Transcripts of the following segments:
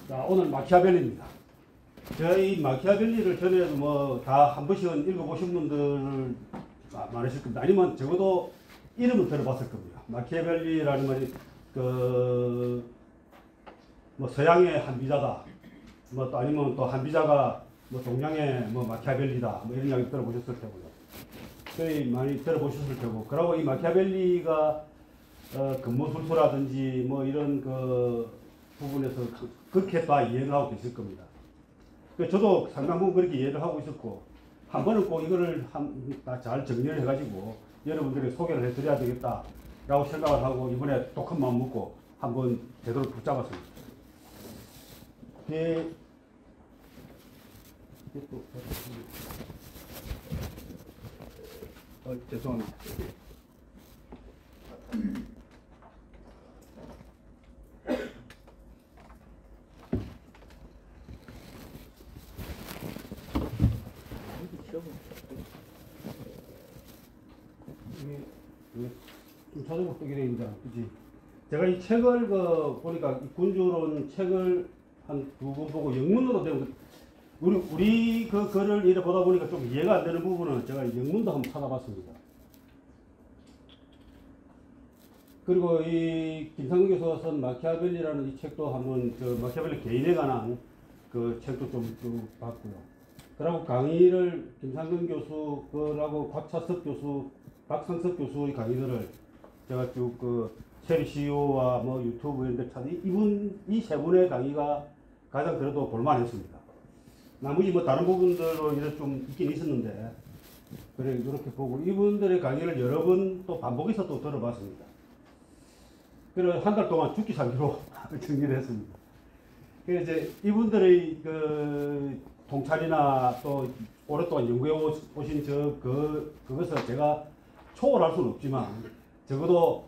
자, 오늘 마키아벨리입니다. 저희 마키아벨리를 전에도 뭐 다 한 번씩은 읽어보신 분들 많으실 겁니다. 아니면 적어도 이름은 들어봤을 겁니다. 마키아벨리라는 말이 뭐 서양의 한비자다. 뭐 또 아니면 또 한비자가 뭐 동양의 뭐 마키아벨리다. 뭐 이런 이야기 들어보셨을 테고요. 저희 많이 들어보셨을 테고. 그리고 이 마키아벨리가 근무술수라든지 뭐 이런 그 부분에서 그렇게 다 이해를 하고 계실 겁니다. 저도 상당 부분 그렇게 이해를 하고 있었고, 한 번은 꼭 이거를 잘 정리를 해가지고 여러분들에게 소개를 해드려야 되겠다라고 생각을 하고 이번에 독한 마음 먹고 한번 제대로 붙잡았습니다. 죄송합니다. 좀 자전거 뜨게 되어 있는데, 그치? 제가 이 책을 보니까 이 군주론 책을 한 두 번 보고 영문으로 된 우리 그 글을 이래 보다 보니까 좀 이해가 안 되는 부분은 제가 영문도 한번 찾아봤습니다. 그리고 이 김상근 교수가 쓴 마키아벨리라는 이 책도 한번 마키아벨리 개인에 관한 그 책도 좀 봤고요. 그리고 강의를 김상근 교수 그라고 곽차석 교수, 박상석 교수의 강의들을 제가 쭉 체리 CEO와 뭐 유튜브 이런 데 찾아 이 세 분의 강의가 가장 그래도 볼만했습니다. 나머지 뭐 다른 부분들로 이렇게 좀 있긴 있었는데, 그래 이렇게 보고 이분들의 강의를 여러 번 또 반복해서 또 들어봤습니다. 그래서 한 달 동안 죽기 살기로 정리를 했습니다. 그래서 이제 이분들의 그 통찰이나 또 오랫동안 연구해 오신 그것을 제가 초월할 수는 없지만 적어도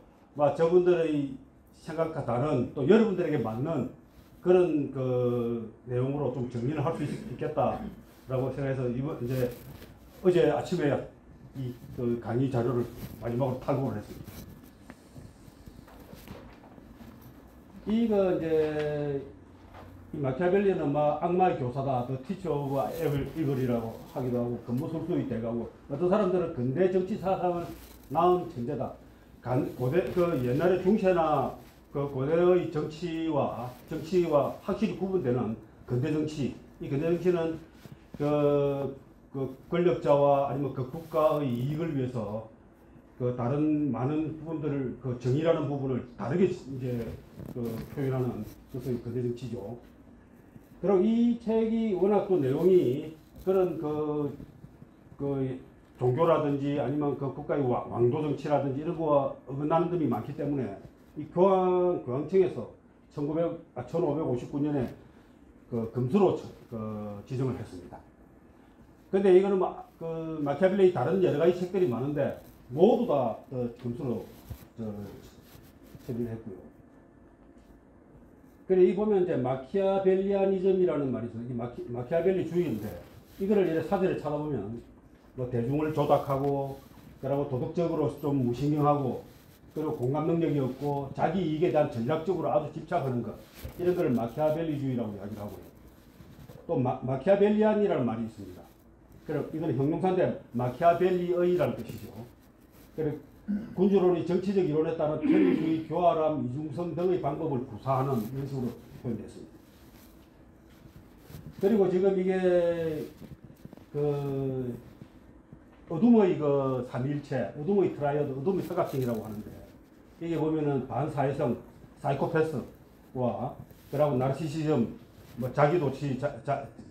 저분들의 생각과 다른 또 여러분들에게 맞는 그런 그 내용으로 좀 정리를 할 수 있겠다라고 생각해서 이제 어제 아침에 그 강의 자료를 마지막으로 탈북을 했습니다. 이거 이제 이 마키아벨리는 악마의 교사다, The Teacher of Evil이라고 하기도 하고 근무술수의 대가고, 어떤 사람들은 근대 정치 사상을 낳은 천재다. 고대 옛날의 중세나 고대의 정치와 확실히 구분되는 근대 정치. 이 근대 정치는 그 권력자와 아니면 그 국가의 이익을 위해서 다른 많은 부분들을 정의라는 부분을 다르게 이제 표현하는 것이 근대 정치죠. 그리고 이 책이 워낙 또 내용이 그런 종교라든지 아니면 국가의 왕도 정치라든지 이런 거와 어긋나는 점이 많기 때문에 이 교황청에서 1559년에 금수로 지정을 했습니다. 근데 이거는 마키아벨리 다른 여러 가지 책들이 많은데 모두 다 금수로 처리를 했고요. 그래 이 보면 이제 마키아벨리아니즘이라는 말이 있어요. 마키아벨리주의인데 이거를 이제 사전에 찾아보면 뭐 대중을 조작하고, 그리고 도덕적으로 좀 무신경하고, 그리고 공감 능력이 없고, 자기 이익에 대한 전략적으로 아주 집착하는 것, 이런 거를 마키아벨리주의라고 이야기를 하고요. 또 마키아벨리안이라는 말이 있습니다. 그리고 이거는 형용사인데 마키아벨리의라는 뜻이죠. 그리고 군주론이 정치적 이론에 따른 편의주의, 교활함, 이중성 등의 방법을 구사하는 이런 식으로 표현됐습니다. 그리고 지금 이게 어둠의 삼일체, 어둠의 트라이어드, 어둠의 서각형이라고 하는데, 이게 보면은 반사회성, 사이코패스와 그리고 나르시시즘, 뭐 자기도취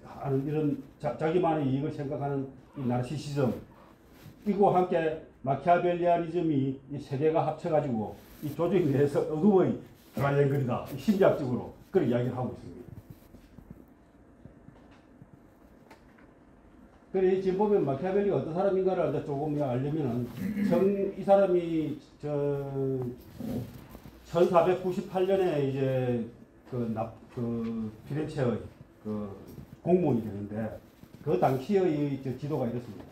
하는 이런 자기만의 이익을 생각하는 이 나르시시즘, 이거와 함께 마키아벨리아니즘이 이 세 개가 합쳐가지고 이 조직 내에서 어둠의 트라이앵글이다, 심리학적으로 그런 이야기를 하고 있습니다. 그래 지금 보면 마키아벨리가 어떤 사람인가를 이제 조금 알려면은 이 사람이 1498년에 이제 피렌체의 공무원이 되는데 그 당시의 지도가 이렇습니다.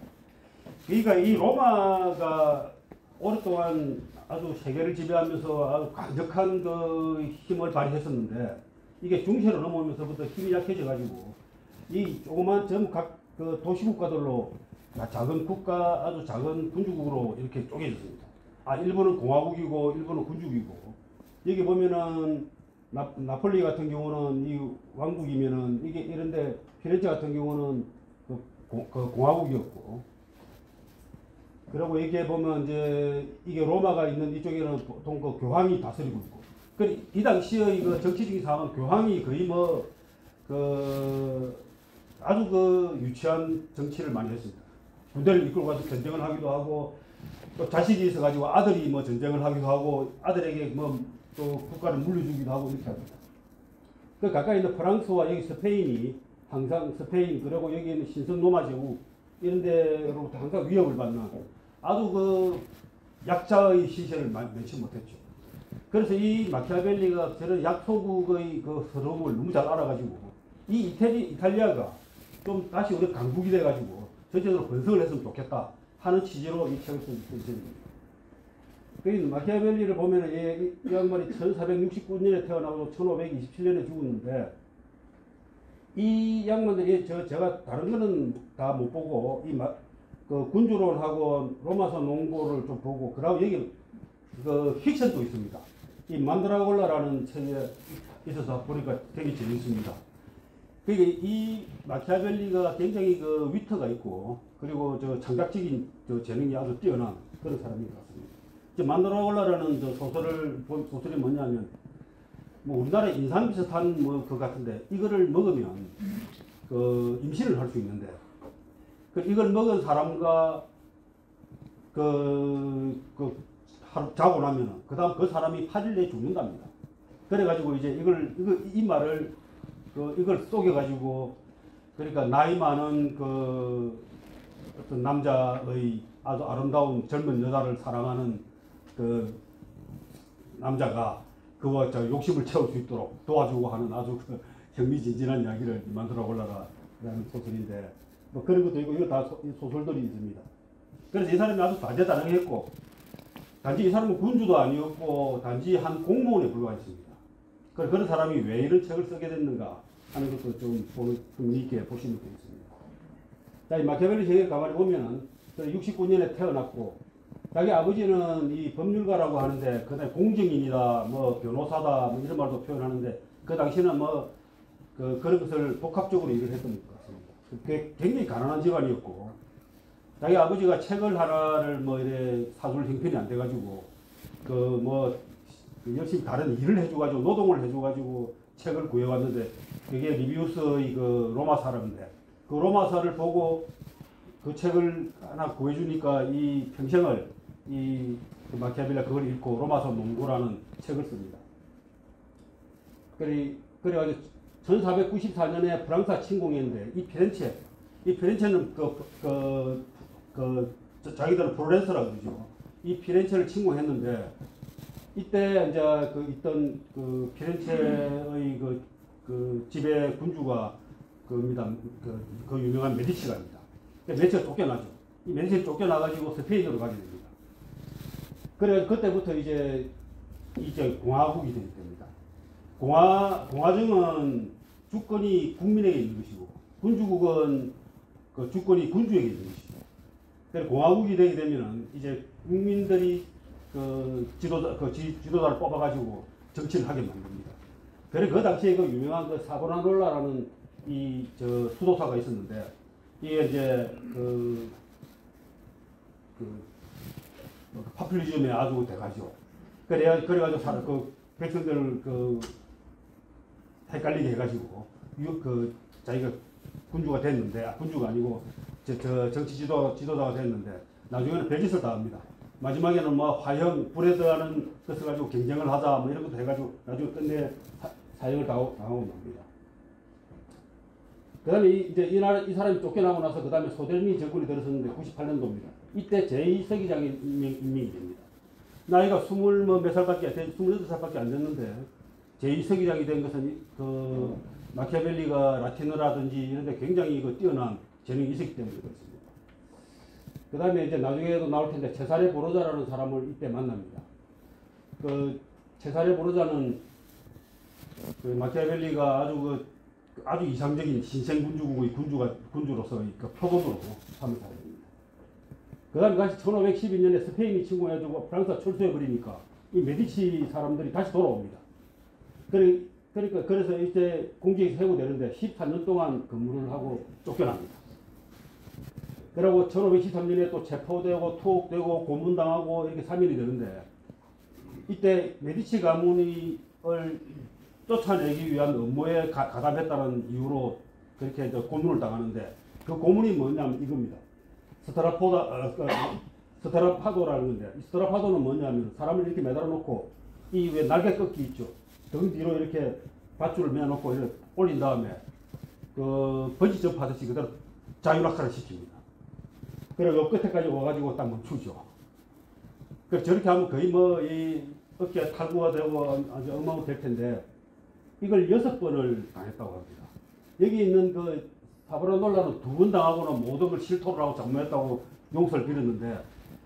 그러니까 이 로마가 오랫동안 아주 세계를 지배하면서 아주 강력한 힘을 발휘했었는데 이게 중세로 넘어오면서부터 힘이 약해져가지고 이 조그만 전부 각 그 도시국가들로 작은 국가, 아주 작은 군주국으로 이렇게 쪼개졌습니다. 일본은 공화국이고 일본은 군주국이고, 여기 보면은 나폴리 같은 경우는 이 왕국이면은 이게 이런데 피렌체 같은 경우는 그 공화국이었고, 그리고 이렇게 보면 이제 이게 로마가 있는 이쪽에는 보통 그 교황이 다스리고 있고, 이 당시의 그 정치적인 상황은 교황이 거의 아주 그 유치한 정치를 많이 했습니다. 군대를 이끌고 가서 전쟁을 하기도 하고, 또 자식이 있어가지고 아들이 뭐 전쟁을 하기도 하고, 아들에게 뭐 또 국가를 물려주기도 하고 이렇게 합니다. 그 가까이 있는 프랑스와 여기 스페인이 항상 스페인, 그리고 여기 있는 신성 로마 제국 이런 데로부터 항상 위협을 받는 아주 그 약자의 시세를 면치 못했죠. 그래서 이 마키아벨리가 저런 약소국의 그 서러움을 너무 잘 알아가지고 이 이탈리아가 좀 다시 우리 강국이 돼가지고 전체적으로 번성을 했으면 좋겠다 하는 취지로 이 책을 쓴 것입니다. 그 마키아벨리를 보면은 이 양반이 1469년에 태어나고 1527년에 죽었는데, 이 양반들이 제가 다른 거는 다 못 보고 그 군주론하고 로마서 농고를 좀 보고, 그다음 여기 그 픽션도 있습니다. 이 만드라골라라는 책에 있어서 보니까 되게 재밌습니다. 그러니까 이 마키아벨리가 굉장히 그 위트가 있고, 그리고 저 창작적인 재능이 아주 뛰어난 그런 사람인 것 같습니다. 만드라골라라는 소설이 뭐냐면, 뭐 우리나라 인삼 비슷한 그 같은데, 이거를 먹으면 그 임신을 할 수 있는데, 이걸 먹은 사람과 하루 자고 나면은 그다음 그 사람이 8일 내에 죽는답니다. 그래가지고 이제 이 말을 이걸 속여가지고, 그러니까 나이 많은 그 어떤 남자의 아주 아름다운 젊은 여자를 사랑하는 그 남자가 그와 욕심을 채울 수 있도록 도와주고 하는 아주 흥미진진한 이야기를 만들어올라라는 소설인데, 뭐 그런 것도 있고, 이거 다 소설들이 있습니다. 그래서 이 사람이 아주 다재다능했고, 단지 이 사람은 군주도 아니었고 단지 한 공무원에 불과했습니다. 그런 사람이 왜 이런 책을 쓰게 됐는가 하는 것도 좀 흥미 있게 보시면 되겠습니다. 자, 이 마키아벨리 책에 가만히 보면은 69년에 태어났고, 자기 아버지는 이 법률가라고 하는데, 그다음에 공정인이다, 뭐 변호사다, 뭐 이런 말도 표현하는데, 그 당시에는 그런 것을 복합적으로 일을 했던 것 같습니다. 굉장히 가난한 집안이었고, 자기 아버지가 책을 하나를 이래 사줄 형편이 안 돼가지고, 열심히 다른 일을 해줘가지고, 노동을 해줘가지고 책을 구해왔는데, 그게 리비우스의 그 로마사인데, 그 로마사를 보고 그 책을 하나 구해주니까 이 평생을 그 마키아벨리가 그걸 읽고 로마서 농구라는 책을 씁니다. 그래가지고 1494년에 프랑스가 침공했는데, 이 피렌체는 자기들은 플로렌스라고 그러죠. 이 피렌체를 침공했는데, 이때 이제 있던 피렌체의 지배 군주가 그 유명한 메디치가입니다. 메디치가 쫓겨나죠. 이 메디치가 쫓겨나가지고 스페인으로 가게 됩니다. 그래 그때부터 이제 공화국이 되게 됩니다. 공화정은 주권이 국민에게 있는 것이고, 군주국은 그 주권이 군주에게 있는 것이죠. 그래서 공화국이 되게 되면은 이제 국민들이 지도자를 뽑아가지고 정치를 하게 만듭니다. 그래 그 당시에 그 유명한 사보나롤라라는 수도사가 있었는데, 이게 이제 파퓰리즘에 아주 대가죠. 그래가지고 백성들을 헷갈리게 해가지고 자기가 군주가 됐는데, 군주가 아니고 정치 지도자가 됐는데, 나중에는 별짓을 다 합니다. 마지막에는 화형, 불에 대한 것을 가지고 경쟁을 하자 이런 것도 해가지고 나중에 끝내 사형을 당하고 맙니다. 그 다음에 이 사람이 쫓겨나고 나서 그 다음에 소델미 정권이 들어섰는데 98년도입니다. 이때 제2서기장의 임명이 됩니다. 나이가 20몇 살밖에, 28살밖에 안 됐는데, 제2서기장이 된 것은 마키아벨리가 라틴어라든지 이런 데 굉장히 뛰어난 재능이 있었기 때문에 그렇습니다. 그 다음에 이제 나중에도 나올 텐데, 체사레 보로자라는 사람을 이때 만납니다. 체사레 보로자는 그 마키아벨리가 아주 이상적인 신생 군주국의 군주로서 그 표본으로 삼은 사람입니다. 그 다음에 다시 1512년에 스페인이 침공해가지고 프랑스가 철수해버리니까 이 메디치 사람들이 다시 돌아옵니다. 그래서 이제 공직에서 해고되는데 14년 동안 근무를 하고 쫓겨납니다. 그리고 1513년에 또 체포되고 투옥되고 고문당하고 이렇게 3일이 되는데 이때 메디치 가문을 쫓아내기 위한 업무에 가담했다는 이유로 그렇게 고문을 당하는데 그 고문이 뭐냐면 이겁니다. 스트라파도라는 건데 이 스트라파도는 뭐냐면 사람을 이렇게 매달아 놓고 이 왜 날개 꺾기 있죠. 등 뒤로 이렇게 밧줄을 매놓고 이렇게 올린 다음에 그 번지 점프 하듯이 그대로 자유낙하를 시킵니다. 그리고 요 끝에까지 와가지고 딱 멈추죠. 그 저렇게 하면 거의 뭐 이 어깨 탈구가 되고 아주 엉망이 될 텐데 이걸 6번을 당했다고 합니다. 여기 있는 그 사브라놀라는 2번 당하고는 모든 걸 실토를 하고 잘못했다고 용서를 빌었는데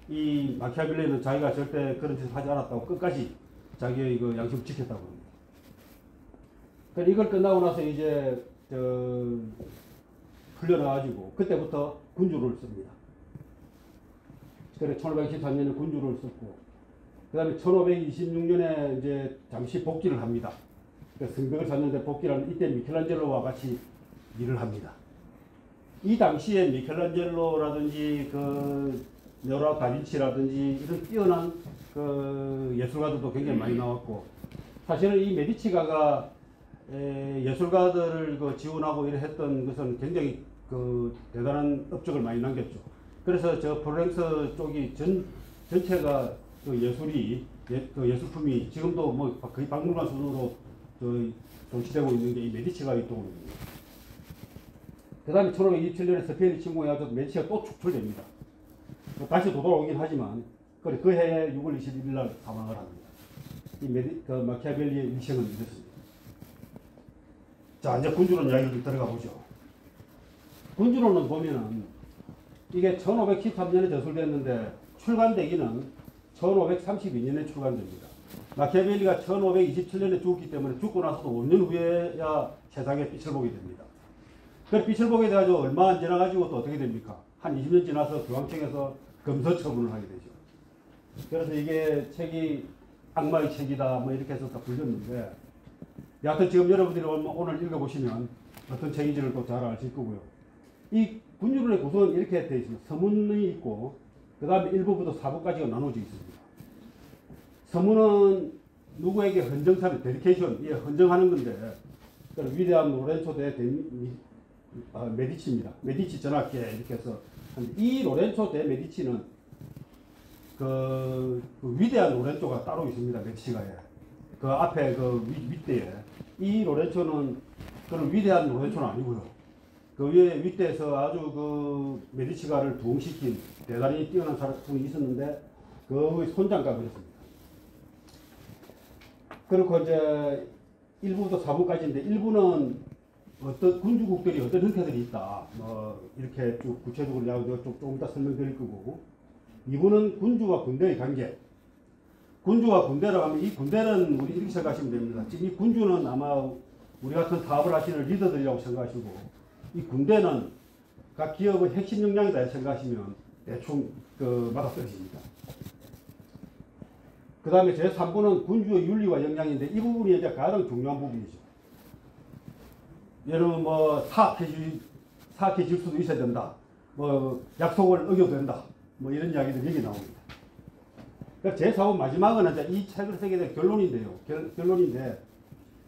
이 마키아벨리는 자기가 절대 그런 짓을 하지 않았다고 끝까지 자기의 그 양심을 지켰다고 합니다. 그래서 이걸 끝나고 나서 이제 풀려나가지고 그때부터 군주를 씁니다. 그래 1513년에 군주를 썼고 그 다음에 1526년에 이제 잠시 복귀를 합니다. 성벽을 샀는데 복귀를 하는 이때 미켈란젤로와 같이 일을 합니다. 이 당시에 미켈란젤로라든지 그 레오나르도 다빈치라든지 이런 뛰어난 그 예술가들도 굉장히 많이 나왔고 사실은 이 메디치가가 예술가들을 그 지원하고 이래 했던 것은 굉장히 그 대단한 업적을 많이 남겼죠. 그래서 저 플로렌스 쪽이 전체가 그 그 예술품이 지금도 뭐 거의 박물관 수준으로 존치되고 있는 게 이 메디치가의 도움입니다. 그 다음에 1527년에 스페인이 침공해가지고 메디치가 또 축출됩니다. 다시 되돌아오긴 하지만 그 해에 6월 21일 날 사망을 합니다. 그 마키아벨리의 일생은 이렇습니다. 자, 이제 군주론 이야기를 들어가 보죠. 군주론은 보면은 이게 1513년에 저술됐는데 출간되기는 1532년에 출간됩니다. 마키아벨리가 1527년에 죽었기 때문에 죽고 나서도 5년 후에야 세상에 빛을 보게 됩니다. 그 빛을 보게 돼가지고 얼마 안 지나가지고 또 어떻게 됩니까? 한 20년 지나서 교황청에서 검서 처분을 하게 되죠. 그래서 이게 책이 악마의 책이다 뭐 이렇게 해서 다 불렸는데 여하튼 지금 여러분들이 오늘 읽어보시면 어떤 책인지를 또 잘 아실 거고요. 이 군주론의 구성은 이렇게 되어 있습니다. 서문이 있고 그 다음에 1부부터 4부까지가 나눠져 있습니다. 서문은 누구에게 헌정사를 데디케이션, 헌정하는 건데 위대한 로렌초 대 메디치입니다. 메디치 전하께 이렇게 해서 이 로렌초 대 메디치는 그 위대한 로렌초가 따로 있습니다. 메디치가에 그 앞에 그 윗대에 이 로렌초는 그런 위대한 로렌초는 아니고요. 그 위에 윗대에서 아주 그 메디치가를 부흥시킨 대단히 뛰어난 사람이 있었는데 그 손장가 그랬습니다. 그리고 이제 1부부터 4부까지인데 1부는 어떤 군주국들이 어떤 형태들이 있다. 뭐 이렇게 쭉 구체적으로 조금 이따 설명드릴 거고 2부는 군주와 군대의 관계. 군주와 군대라고 하면 이 군대는 우리 이렇게 생각하시면 됩니다. 지금 이 군주는 아마 우리 같은 사업을 하시는 리더들이라고 생각하시고 이 군대는 각 기업의 핵심 역량이다 생각하시면 대충 맞아떨어집니다. 그 다음에 제3부는 군주의 윤리와 역량인데 이 부분이 이제 가장 중요한 부분이죠. 예를 뭐 사악해질 수도 있어야 된다. 뭐 약속을 어겨도 된다. 뭐 이런 이야기들이 여기 나옵니다. 그러니까 제4부 마지막은 이제 이 책을 쓰게 된 결론인데요. 결론인데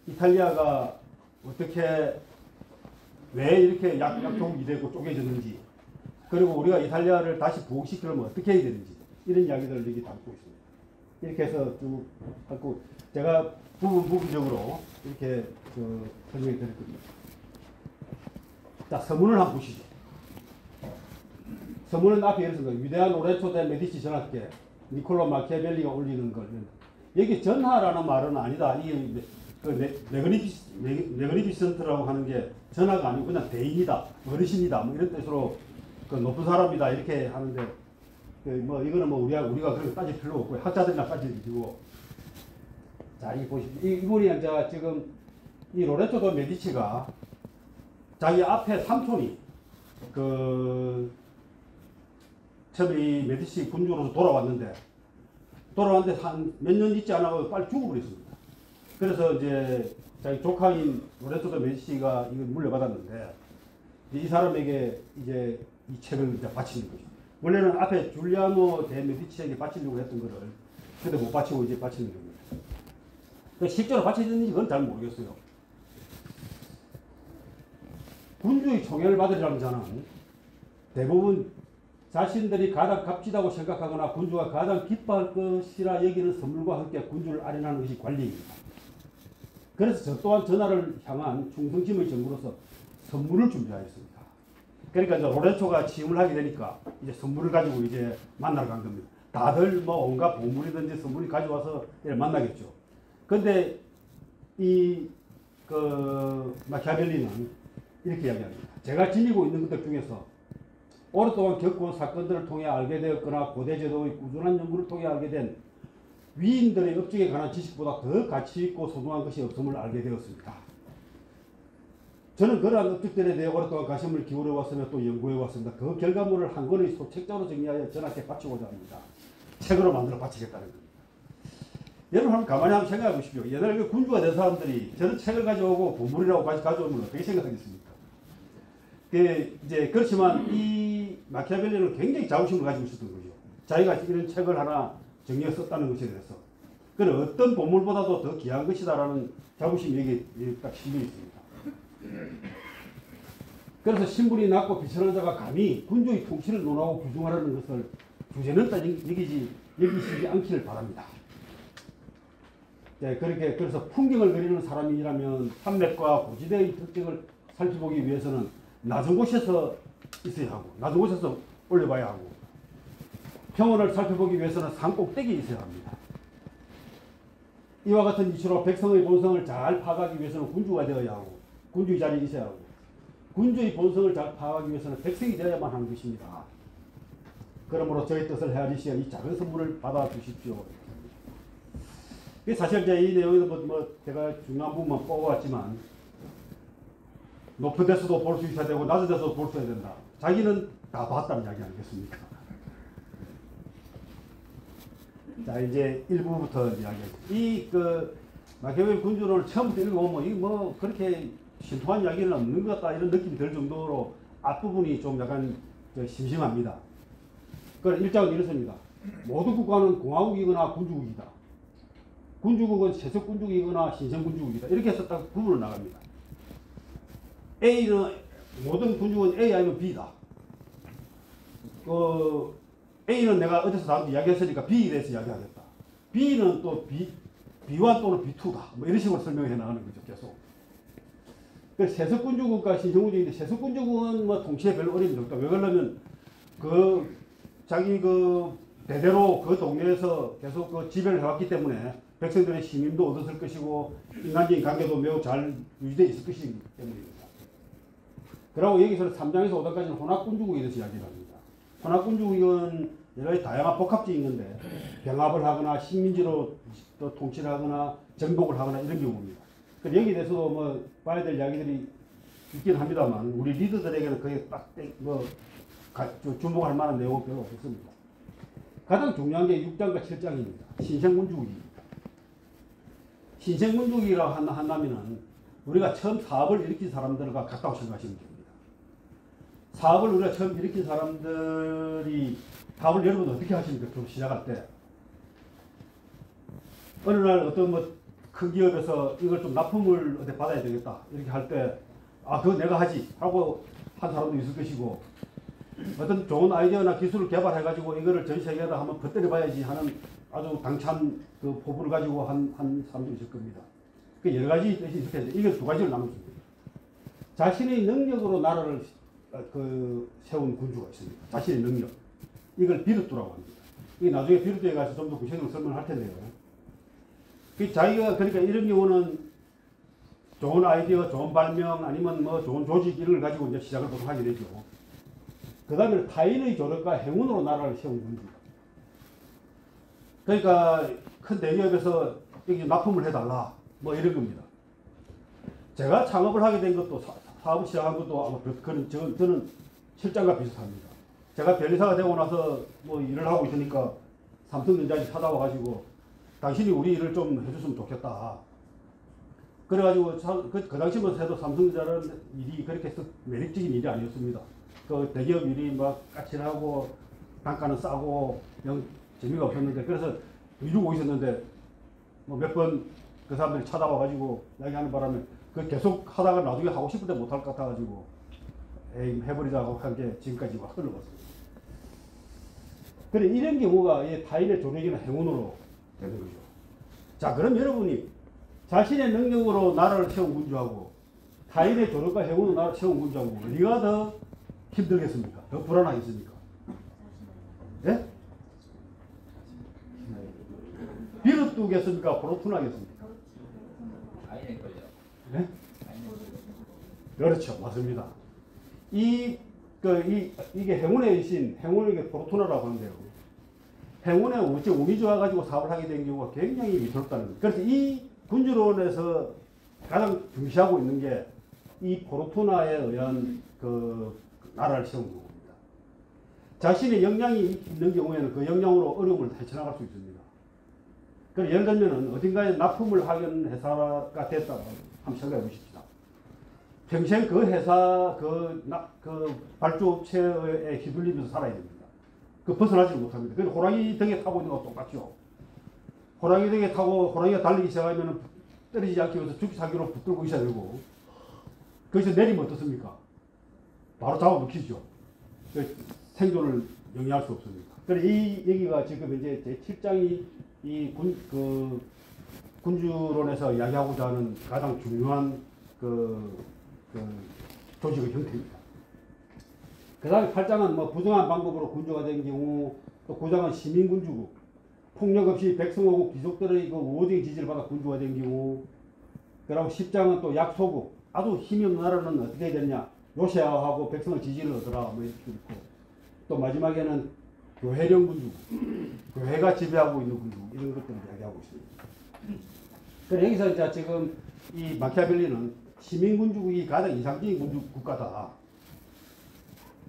이탈리아가 어떻게 왜 이렇게 약속이 되고 쪼개졌는지 그리고 우리가 이탈리아를 다시 부흥시키려면 어떻게 해야 되는지 이런 이야기들을 여기 담고 있습니다. 이렇게 해서 쭉 하고 제가 부분적으로 이렇게 설명해 드릴 겁니다. 자, 서문을 한번 보시죠. 서문은 앞에 예를 들어서 위대한 로렌초 대 메디치 전하께 니콜로 마키아벨리가 올리는 걸 여기 전하라는 말은 아니다. 이 메그니피센트라고 하는 게 전하가 아니고 그냥 대인이다, 어르신이다, 뭐 이런 뜻으로 높은 사람이다 이렇게 하는데 뭐 이거는 뭐 우리가 그렇게 따질 필요 없고 학자들이나 따질 일이고 자, 이 보십시오. 이분이 이제 지금 이 로렌토 도 메디치가 자기 앞에 삼촌이 처음에 이 메디치 군주로서 돌아왔는데 한 몇 년 있지 않아 빨리 죽어버렸습니다. 그래서 이제 자기 조카인 로렌토 도 메디치가 이걸 물려받았는데 이 사람에게 이제 이 책을 이제 바치는 거죠. 원래는 앞에 줄리아노 데 메디치에게 바치려고 했던 거를 근데 못 바치고 이제 바치는 겁니다. 실제로 바치는지 그건 잘 모르겠어요. 군주의 총애를 받으려는 자는 대부분 자신들이 가장 값지다고 생각하거나 군주가 가장 기뻐할 것이라 여기는 선물과 함께 군주를 아련하는 것이 관리입니다. 그래서 저 또한 전하를 향한 충성심의 정부로서 선물을 준비하였습니다. 그러니까 이제 로렌토가 취임을 하게 되니까 이제 선물을 가지고 이제 만나러 간 겁니다. 다들 뭐 온갖 보물이든지 선물이 가져와서 만나겠죠. 근데 마키아벨리는 이렇게 이야기합니다. 제가 지니고 있는 것들 중에서 오랫동안 겪어온 사건들을 통해 알게 되었거나 고대 제도의 꾸준한 연구를 통해 알게 된 위인들의 업적에 관한 지식보다 더 가치 있고 소중한 것이 없음을 알게 되었습니다. 저는 그러한 업적들에 대해 오랫동안 관심을 기울여 왔으며 또 연구해 왔습니다. 그 결과물을 한 권의 소책자로 정리하여 전하께 바치고자 합니다. 책으로 만들어 바치겠다는 겁니다. 여러분 한번 가만히 한번 생각해 보십시오. 옛날에 그 군주가 된 사람들이 저런 책을 가져오고 보물이라고 가져오면 어떻게 생각하겠습니까? 그렇지만 이 마키아벨리는 굉장히 자부심을 가지고 있었던 거죠. 자기가 이런 책을 하나 정리해 썼다는 것에 대해서. 그는 어떤 보물보다도 더 귀한 것이다라는 자부심이 여기 딱 실려 있습니다. 그래서 신분이 낮고 비천한 자가 감히 군주의 통치를 논하고 규정하라는 것을 주제는 여기시지 않기를 바랍니다. 네, 그래서 풍경을 그리는 사람이라면 산맥과 고지대의 특징을 살펴보기 위해서는 낮은 곳에서 있어야 하고, 낮은 곳에서 올려봐야 하고, 평원을 살펴보기 위해서는 산 꼭대기에 있어야 합니다. 이와 같은 이치로 백성의 본성을 잘 파악하기 위해서는 군주가 되어야 하고, 군주의 자리에 있어야 하고, 군주의 본성을 잘 파악하기 위해서는 백성이 되어야만 하는 것입니다. 그러므로 저의 뜻을 헤아리시어 이 작은 선물을 받아주십시오. 사실 이 내용에서 제가 중요한 부분만 뽑아왔지만 높은 데서도 볼 수 있어야 되고 낮은 데서도 볼 수 있어야 된다. 자기는 다 봤다는 이야기 아니겠습니까? 자, 이제 1부부터 이야기하겠습니다. 마키아벨리 군주를 처음부터 읽어보면 그렇게 신통한 이야기는 없는 것 같다 이런 느낌이 들 정도로 앞부분이 좀 약간 심심합니다. 그럼 1장은 이렇습니다. 모두 국가는 공화국이거나 군주국이다. 군주국은 세속군주국이거나 신성군주국이다. 이렇게 해서 딱 구분을 나갑니다. A는 모든 군주국은 A 아니면 B다. A는 내가 어디서 다음에 이야기했으니까 B에 대해서 이야기하겠다. B는 또 B1 또는 B2다. 이런 식으로 설명해 나가는 거죠. 계속. 세속군주국과 신성군주국인데 세속군주국은 통치에 별로 어려움이 없다. 왜 그러냐면 자기 대대로 그 동네에서 계속 지배를 해왔기 때문에 백성들의 신임도 얻었을 것이고 인간적인 관계도 매우 잘 유지되어 있을 것이기 때문입니다. 그리고 여기서는 3장에서 5장까지는 혼합군주국에 대해서 이야기를 합니다. 혼합군주국은 여러 가지 다양한 복합적인 건데 병합을 하거나 식민지로 또 통치를 하거나 정복을 하거나 이런 경우입니다. 여기에 대해서도 봐야 될 이야기들이 있긴 합니다만 우리 리더들에게는 그게 딱 주목할 만한 내용은 별로 없습니다. 가장 중요한 게 6장과 7장입니다. 신생군주국입니다. 신생군주국이라고 한다면은 우리가 처음 사업을 일으킨 사람들과 같다고 생각하시면 됩니다. 사업을 우리가 처음 일으킨 사람들이 사업을 여러분 어떻게 하십니까? 처음 시작할 때 어느 날 어떤 큰 기업에서 이걸 좀 납품을 어디 받아야 되겠다 이렇게 할 때 그거 내가 하지 하고 한 사람도 있을 것이고 어떤 좋은 아이디어나 기술을 개발해 가지고 이거를 전 세계에다 한번 퍼뜨려 봐야지 하는 아주 당찬 포부를 가지고 한 사람도 있을 겁니다. 여러 가지 뜻이 있을 텐데 이게 두 가지를 나누습니다. 자신의 능력으로 나라를 세운 군주가 있습니다. 자신의 능력. 이걸 비르투라고 합니다. 이게 나중에 비르투에 가서 좀 더 구체적으로 설명을 할 텐데요. 자기가 그러니까 이런 경우는 좋은 아이디어, 좋은 발명 아니면 좋은 조직 이런 걸 가지고 이제 시작을 보통 하게 되죠. 그 다음에 타인의 조력과 행운으로 나라를 세운 군주입니다. 그러니까 큰 대기업에서 여기 납품을 해달라 이런 겁니다. 제가 창업을 하게 된 것도 사업을 시작한 것도 아마 그런 저는 실장과 비슷합니다. 제가 변리사가 되고 나서 뭐 일을 하고 있으니까 삼성전자에 찾아와가지고 당신이 우리 일을 좀 해줬으면 좋겠다. 그래가지고 그 당시만 해도 삼성전자라는 일이 그렇게 매력적인 일이 아니었습니다. 그 대기업 일이 막 까칠하고 단가는 싸고 영 재미가 없었는데 그래서 미루고 있었는데 뭐 몇 번 그 사람들이 찾아와가지고 이야기하는 바람에 그 계속 하다가 나중에 하고 싶은데 못할 것 같아가지고 에이 해버리자고 한 게 지금까지 와 흘러갔습니다. 그래 이런 경우가 타인의 조력이나 행운으로 되는 거죠. 자 그럼 여러분이 자신의 능력으로 나라를 세운 군주하고 타인의 조력과 행운으로 나라를 세운 군주하고 어디가 더 힘들겠습니까? 더 불안하겠습니까? 예? 비루뚜겠습니까? 포르투나겠습니까? 아이네 걸려. 네? 그렇죠. 맞습니다. 이게 행운의 신, 행운의 포르투나라고 하는데요. 행운의 운이 좋아가지고 사업을 하게 된 경우가 굉장히 위태롭다는 거예요. 그래서 이 군주론에서 가장 중시하고 있는 게 이 포르투나에 의한 그 나라를 세우는 겁니다. 자신의 역량이 있는 경우에는 그 역량으로 어려움을 헤쳐나갈 수 있습니다. 그래서 예를 들면 어딘가에 납품을 하는 회사가 됐다고 한번 생각해 보십시다. 평생 그 회사 그 발주업체에 휘둘리면서 살아야 됩니다. 그 벗어나지 못합니다. 그래서 호랑이 등에 타고 있는 것과 똑같죠. 호랑이 등에 타고 호랑이가 달리기 시작하면 떨어지지 않기 위해서 죽기 살기로 붙들고 있어야 되고 거기서 내리면 어떻습니까? 바로 잡아먹히죠. 생존을 영위할 수 없습니다. 그래서 이 얘기가 지금 이제 제7장이 이 군주론에서 이야기하고자 하는 가장 중요한 조직의 형태입니다. 그 다음에 8장은 뭐 부정한 방법으로 군주가 된 경우, 또 9장은 시민군주국, 폭력 없이 백성하고 귀족들의 우호적인 지지를 받아 군주가 된 경우, 그리고 10장은 또 약소국, 아주 힘이 없는 나라는 어떻게 되냐, 요새화하고 백성의 지지를 얻으라, 뭐 이렇게 있고, 또 마지막에는 교회령 군주국, 교회가 지배하고 있는 군주국, 이런 것들을 이야기하고 있습니다. 그래서 여기서 이제 지금 이 마키아벨리는 시민군주국이 가장 이상적인 군주국가다.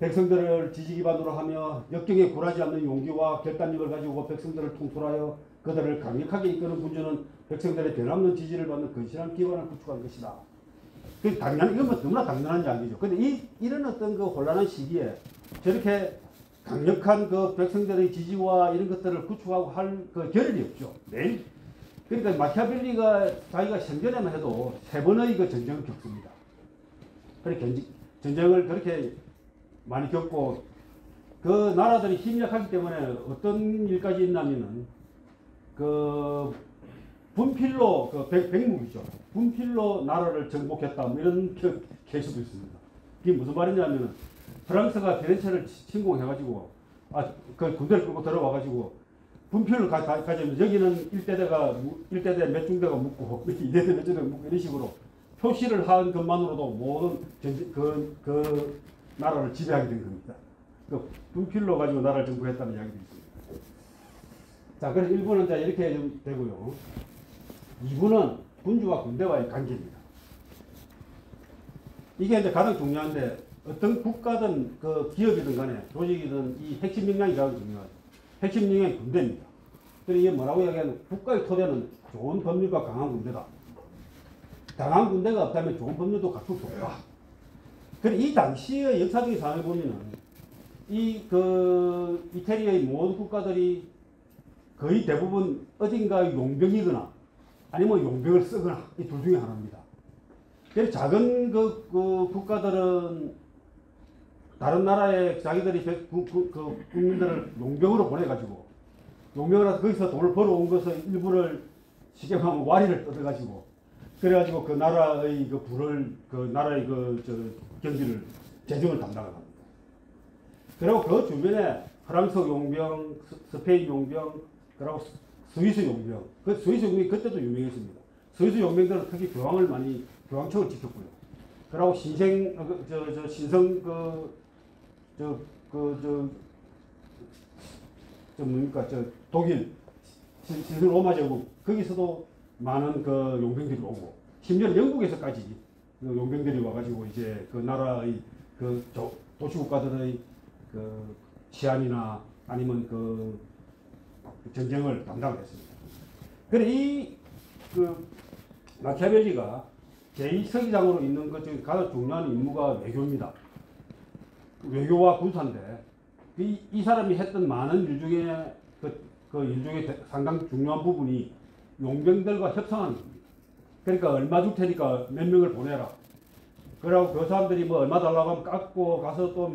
백성들을 지지 기반으로 하며 역경에 굴하지 않는 용기와 결단력을 가지고 백성들을 통솔하여 그들을 강력하게 이끄는 군주는 백성들의 변함없는 지지를 받는 건실한 기반을 구축한 것이다. 그 당연, 이건 뭐 너무나 당연한 이야기죠. 근데 이런 어떤 그 혼란한 시기에 저렇게 강력한 그 백성들의 지지와 이런 것들을 구축하고 할 그 겨를이 없죠. 매일. 그러니까 마키아벨리가 자기가 생전에만 해도 3번의 그 전쟁을 겪습니다. 그렇게 전쟁을 그렇게 많이 겪고 그 나라들이 힘이 약하기 때문에 어떤 일까지 있냐면은 그 분필로 그 백묵이죠. 분필로 나라를 정복했다. 뭐 이런 케이스도 있습니다. 이게 무슨 말이냐면은 프랑스가 피렌체를 침공해가지고 그 군대를 끌고 들어와가지고 분필을 가지면 여기는 1대대 몇 중대가 묵고 2대대 몇 중대가 묵고 이런 식으로 표시를 한 것만으로도 모든 그 나라를 지배하게 된 겁니다. 그 분필로 가지고 나라를 정복했다는 이야기도 있습니다. 자, 그래서 1부는 자 이렇게 좀 되고요. 2부는 군주와 군대와의 관계입니다. 이게 이제 가장 중요한데 어떤 국가든 그 기업이든 간에 조직이든 이 핵심 역량이 가장 중요하죠. 핵심 역량이 군대입니다. 그래서 이게 뭐라고 이야기하면 국가의 토대는 좋은 법률과 강한 군대다. 강한 군대가 없다면 좋은 법률도 갖출 수 없다. 그래 이 당시의 역사적인 상황을 보면은 이태리의 모든 국가들이 거의 대부분 어딘가 용병이거나 아니면 용병을 쓰거나 이 둘 중에 하나입니다. 그래서 작은 그 국가들은 다른 나라에 자기들이 국민들을 용병으로 보내가지고 용병을 해서 거기서 돈을 벌어온 것을 일부를 쉽게 말하면 와리를 뜯어가지고 그래가지고 그 나라의 나라의 경기를 재정을 담당을 합니다. 그리고 그 주변에 프랑스 용병, 스페인 용병, 그리고 스위스 용병. 그 스위스 용병이 그때도 유명했습니다. 스위스 용병들은 특히 교황청을 지켰고요. 그리고 신성 독일 신성 로마 제국 거기서도 많은 그 용병들이 오고 심지어 영국에서까지 그 용병들이 와가지고 이제 그 나라의 그 도시국가들의 그 치안이나 아니면 그 전쟁을 담당했습니다. 그래 이그 마키아벨리가 제2서기장으로 있는 것 중에 가장 중요한 임무가 외교입니다. 외교와 군사인데 이 사람이 했던 많은 일 중에 그 일 중에 상당히 중요한 부분이 용병들과 협상하는 겁니다. 그러니까 얼마 줄 테니까 몇 명을 보내라. 그러고 그 사람들이 뭐 얼마 달라고 하면 깎고 가서 또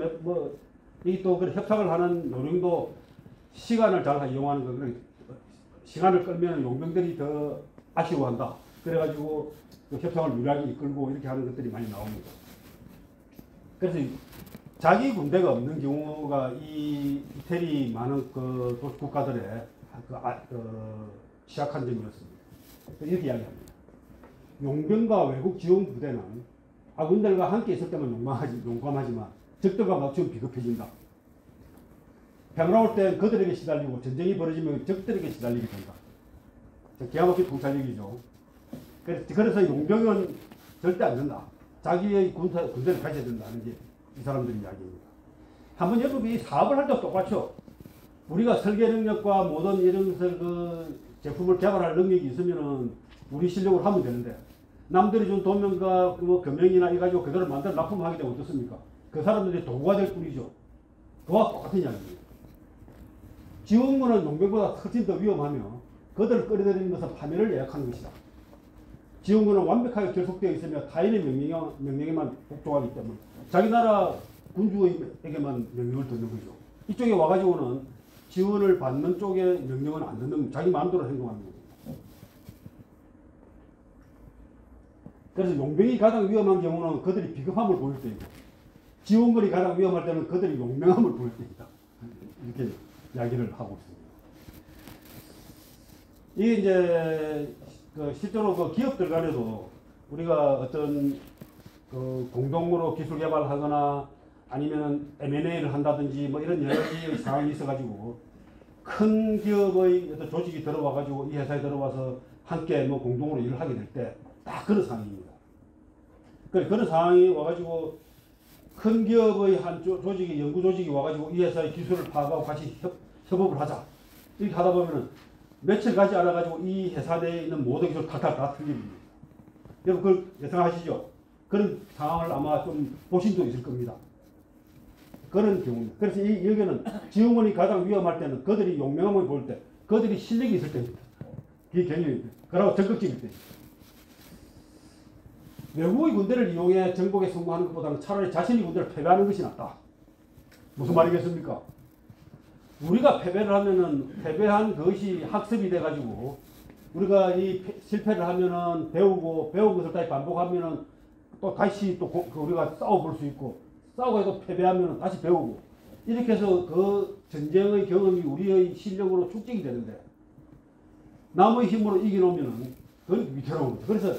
이 또 그 협상을 하는 요령도 시간을 잘 이용하는 거. 그러니까 시간을 끌면 용병들이 더 아쉬워한다. 그래가지고 그 협상을 유리하게 이끌고 이렇게 하는 것들이 많이 나옵니다. 그래서 자기 군대가 없는 경우가 이 이태리 많은 그 국가들의 취약한 점이었습니다. 이렇게 이야기합니다. 용병과 외국 지원 부대는 아군들과 함께 있을 때만 용감하지만 적들과 맞추면 비급해진다. 평화로울 때 그들에게 시달리고 전쟁이 벌어지면 적들에게 시달리게 된다. 기가 막힌 통찰력이죠. 그래서 용병은 절대 안 된다. 자기의 군대를 가져야 된다는 게 이 사람들의 이야기입니다. 한번 여러분이 사업을 할 때 똑같죠. 우리가 설계 능력과 모든 이런 그 제품을 개발할 능력이 있으면은 우리 실력으로 하면 되는데 남들이 준 도면과 뭐 금형이나 이 가지고 그대로 만들어 납품하게 되면 어떻습니까? 그 사람들이 도구가 될 뿐이죠. 그와 똑같은 이야기입니다. 지원군은 용병보다 훨씬 더 위험하며 그들을 끌어들이는 것은 파멸을 예약하는 것이다. 지원군은 완벽하게 결속되어 있으며 타인의 명령에만 복종하기 때문에 자기 나라 군주에게만 명령을 듣는 거죠. 이쪽에 와가지고는 지원을 받는 쪽의 명령은 안 듣는, 자기 마음대로 행동하는 거죠. 그래서 용병이 가장 위험한 경우는 그들이 비겁함을 보일 때이고 지원군이 가장 위험할 때는 그들이 용맹함을 보일 때이다. 이렇게 이야기를 하고 있습니다. 이게 이제 실제로 그 기업들 간에도 우리가 어떤 그 공동으로 기술 개발하거나 아니면 M&A를 한다든지 뭐 이런 여러 가지 상황이 있어가지고 큰 기업의 어떤 조직이 들어와가지고 이 회사에 들어와서 함께 뭐 공동으로 일을 하게 될 때 딱 그런 상황입니다. 그런 상황이 와가지고 큰 기업의 한 조직이 연구 조직이 와가지고 이 회사의 기술을 파악하고 같이 협업을 하자 이렇게 하다 보면은 며칠 가지 않아가지고 이 회사 내에 있는 모든 기술 다 틀립니다. 여러분 그걸 예상하시죠? 그런 상황을 아마 좀 보신 적 있을 겁니다. 그런 경우입니다. 그래서 여기는 지원군이 가장 위험할 때는 그들이 용맹함을 볼 때, 그들이 실력이 있을 때입니다. 그게 개념입니다. 그러고 적극적일 때. 외국의 군대를 이용해 정복에 성공하는 것보다는 차라리 자신의 군대를 패배하는 것이 낫다. 무슨 말이겠습니까? 우리가 패배를 하면은 패배한 것이 학습이 돼가지고 우리가 이 실패를 하면은 배운 것을 다시 반복하면은 또 다시 또 우리가 싸워볼 수 있고 싸우고 해도 패배하면은 다시 배우고 이렇게 해서 그 전쟁의 경험이 우리의 실력으로 축적이 되는데 남의 힘으로 이겨놓으면은 그건 위태로운 거죠. 그래서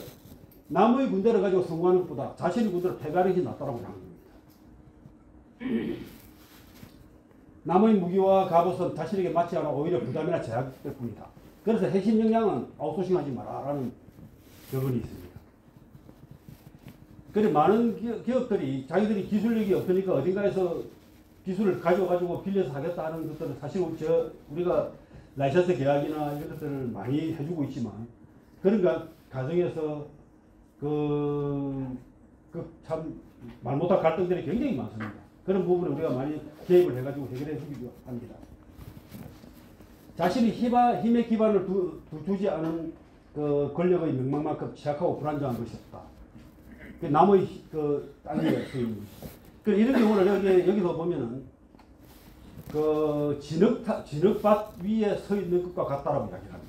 남의 군대를 가지고 성공하는 것보다 자신의 군대를 패배하는 것이 낫다고 하는 겁니다. 남의 무기와 갑옷은 자신에게 맞지 않아 오히려 부담이나 제약될 뿐이다. 그래서 핵심 역량은 아웃소싱하지 마라라는 격언이 있습니다. 그래서 많은 기업들이 자기들이 기술력이 없으니까 어딘가에서 기술을 가져가지고 빌려서 하겠다 하는 것들은 사실 우리가 라이선스 계약이나 이런 것들을 많이 해주고 있지만 그런 가정에서 참 말 못할 갈등들이 굉장히 많습니다. 그런 부분에 우리가 많이 개입을 해가지고 해결해 주기도 합니다. 자신이 힘의 기반을 두지 않은 그 권력의 명망만큼 취약하고 불안정한 것이 없다. 남의 땅에 서 있는 것이다. 이런 경우는 여기서 보면은 진흙밭 위에 서 있는 것과 같다라고 이야기를 합니다.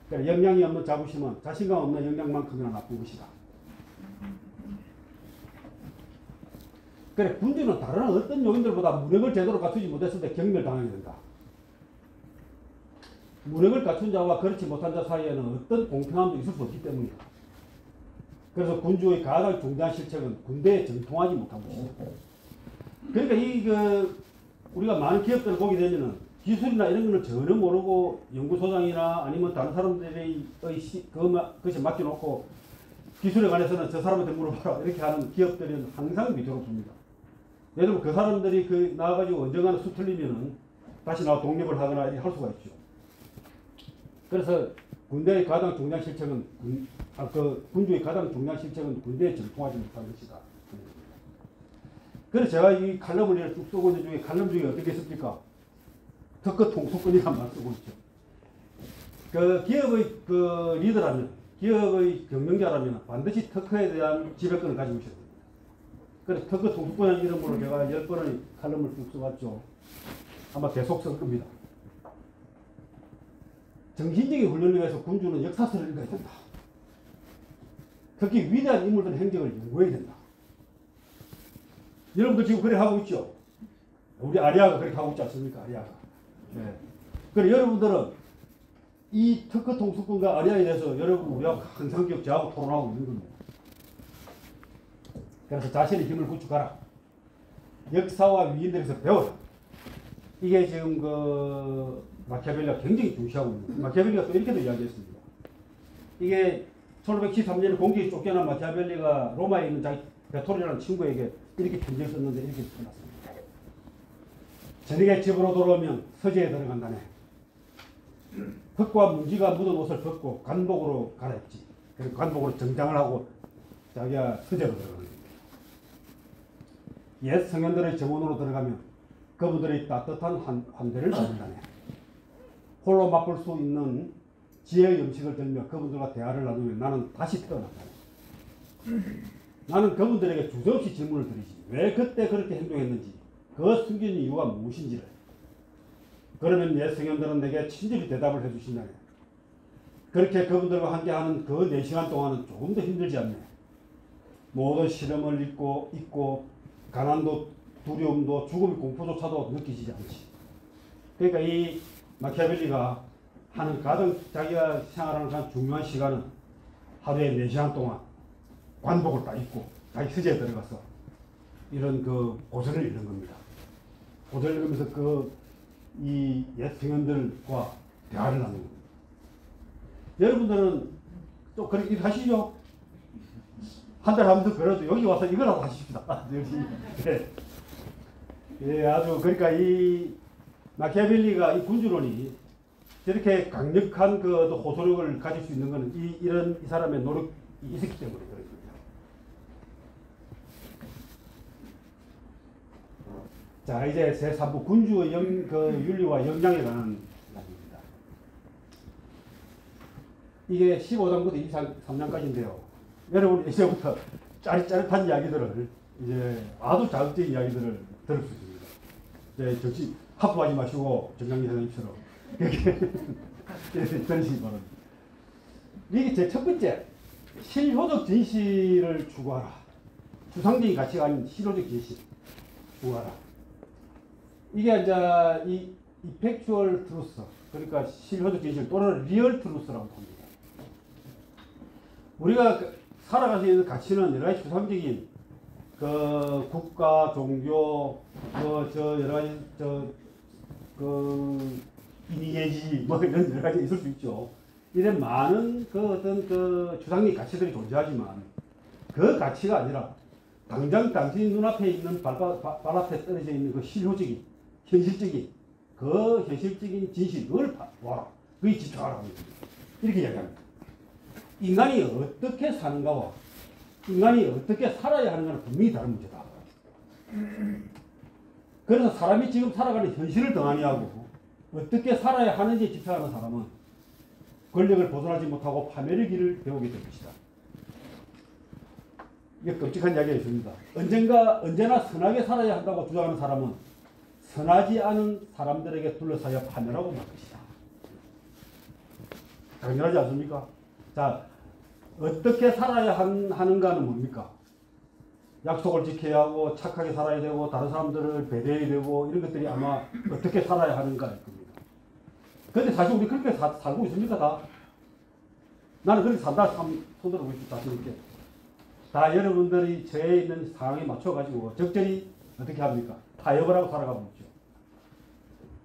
그러니까 역량이 없는 자부심은 자신감 없는 역량만큼이나 나쁜 것이다. 그래, 군주는 다른 어떤 요인들보다 무력을 제대로 갖추지 못했을 때 경멸당하게 된다. 무력을 갖춘 자와 그렇지 못한 자 사이에는 어떤 공평함도 있을 수 없기 때문이다. 그래서 군주의 가장 중대한 실책은 군대에 정통하지 못한 것이다. 그러니까 우리가 많은 기업들을 보게 되면은 기술이나 이런 거는 전혀 모르고 연구소장이나 아니면 다른 사람들의 그것이 맡겨놓고 기술에 관해서는 저 사람한테 물어봐라 이렇게 하는 기업들은 항상 위태롭습니다. 예를 들면 그 사람들이 그 나와가지고 언젠가는 수틀리면은 다시 나와 독립을 하거나 이렇게 할 수가 있죠. 그래서 군대의 가장 중요한 실책은 군주의 가장 중요한 실책은 군대에 전통하지 못한 것이다. 그래서 제가 이 칼럼을 쭉 쓰고 있는 중에 칼럼 중에 어떻게 씁니까? 특허 통수권이란 말 쓰고 있죠. 그 기업의 그 리더라면, 기업의 경영자라면 반드시 특허에 대한 지배권을 가지고 있어야 됩니다. 그래서 특허 통수권이라는 이름으로 제가 10번의 칼럼을 쭉 써왔죠. 아마 계속 쓸 겁니다. 정신적인 훈련을 위해서 군주는 역사서를 읽어야 된다. 특히 위대한 인물들의 행적을 연구해야 된다. 여러분들 지금 그렇게 하고 있죠? 우리 아리아가 그렇게 하고 있지 않습니까? 아리아가. 네. 그래 여러분들은 이 특허 통수권과 아리아에 대해서 여러분 우리하고 항상 기억 저하고 토론하고 있는 겁니다. 그래서 자신의 힘을 구축하라. 역사와 위인들에서 배워라. 이게 지금 그 마키아벨리가 굉장히 중시하고 있는 거예요. 마키아벨리가 또 이렇게도 이야기했습니다. 이게 1513년에 공격에 쫓겨난 마키아벨리가 로마에 있는 자기 베토리라는 친구에게 이렇게 편지를 썼는데 이렇게 써놨습니다. 저녁에 집으로 돌아오면 서재에 들어간다네. 흙과 문지가 묻은 옷을 벗고 관복으로 갈아입지. 그리고 관복으로 정장을 하고 자기가 서재로 들어가는 겁니다. 옛 성현들의 정원으로 들어가면 그분들의 따뜻한 환대를 받는다네. 홀로 맛볼 수 있는 지혜의 음식을 들며 그분들과 대화를 나누면 나는 다시 태어난다네. 나는 그분들에게 주저없이 질문을 드리지. 왜 그때 그렇게 행동했는지, 그 숨긴 이유가 무엇인지를. 그러면 옛 성현들은 내게 친절히 대답을 해주신다네. 그렇게 그분들과 함께하는 그 4시간 동안은 조금 더 힘들지 않네. 모든 시름을 잊고 가난도 두려움도 죽음의 공포조차도 느끼지 않지. 그러니까 이 마키아벨리가 하는 가장 자기가 생활하는 가장 중요한 시간은 하루에 4시간 동안 관복을 딱 입고 자기 서재에 들어가서 이런 그 고전을 읽는 겁니다. 고전을 읽으면서 이 옛 성현들과 대화를 나누는 겁니다. 여러분들은 또 그렇게 하시죠? 한 달 하면서 그래도 여기 와서 이거라도 하십시다. 네. 예, 아주 그러니까 이 마키아벨리가 이 군주론이 저렇게 강력한 그 호소력을 가질 수 있는 것은 이 사람의 노력이 있었기 때문에 그런 겁니다. 자, 이제 제3부 군주의 윤리와 역량에 관한 이야기입니다. 이게 15장부터 23장까지인데요. 여러분 이제부터 짜릿짜릿한 이야기들을 이제 아주 자극적인 이야기들을 들을 수 있습니다. 이제 정치 합부하지 마시고 정강희 선생님처럼 이렇게 들으시기 바랍니다. 이게 제 첫 번째 실효적 진실을 추구하라. 추상적인 가치가 아닌 실효적 진실 추구하라. 이게 이제 이 이펙추얼 트루스, 그러니까 실효적 진실 또는 리얼 트루스라고 합니다. 우리가 살아갈 수 있는 가치는 여러 가지 추상적인 그 국가, 종교, 여러 가지 이미지 이런 여러 가지 있을 수 있죠. 이런 많은 어떤 추상적인 가치들이 존재하지만 그 가치가 아니라 당장 당신 눈앞에 있는 발 앞에 떨어져 있는 그 실효적인 현실적인 진실 그걸 봐라. 그게 집중하라고 이렇게 이야기합니다. 인간이 어떻게 사는가와 인간이 어떻게 살아야 하는가는 분명히 다른 문제다. 그래서 사람이 지금 살아가는 현실을 등한히하고 어떻게 살아야 하는지에 집착하는 사람은 권력을 벗어나지 못하고 파멸의 길을 배우게 될 것이다. 이게 끔찍한 이야기가 있습니다. 언제나 선하게 살아야 한다고 주장하는 사람은 선하지 않은 사람들에게 둘러싸여 파멸하고 말 것이다. 당연하지 않습니까? 자, 어떻게 살아야 하는가는 뭡니까? 약속을 지켜야 하고 착하게 살아야 되고 다른 사람들을 배려해야 되고 이런 것들이 아마 어떻게 살아야 하는가일 겁니다. 그런데 사실 우리 그렇게 살고 있습니까? 다? 나는 그렇게 산다 손들어 보십시오. 자신 있게. 다 여러분들이 저에 있는 상황에 맞춰가지고 적절히 어떻게 합니까? 타협을 하고 살아가고 있죠.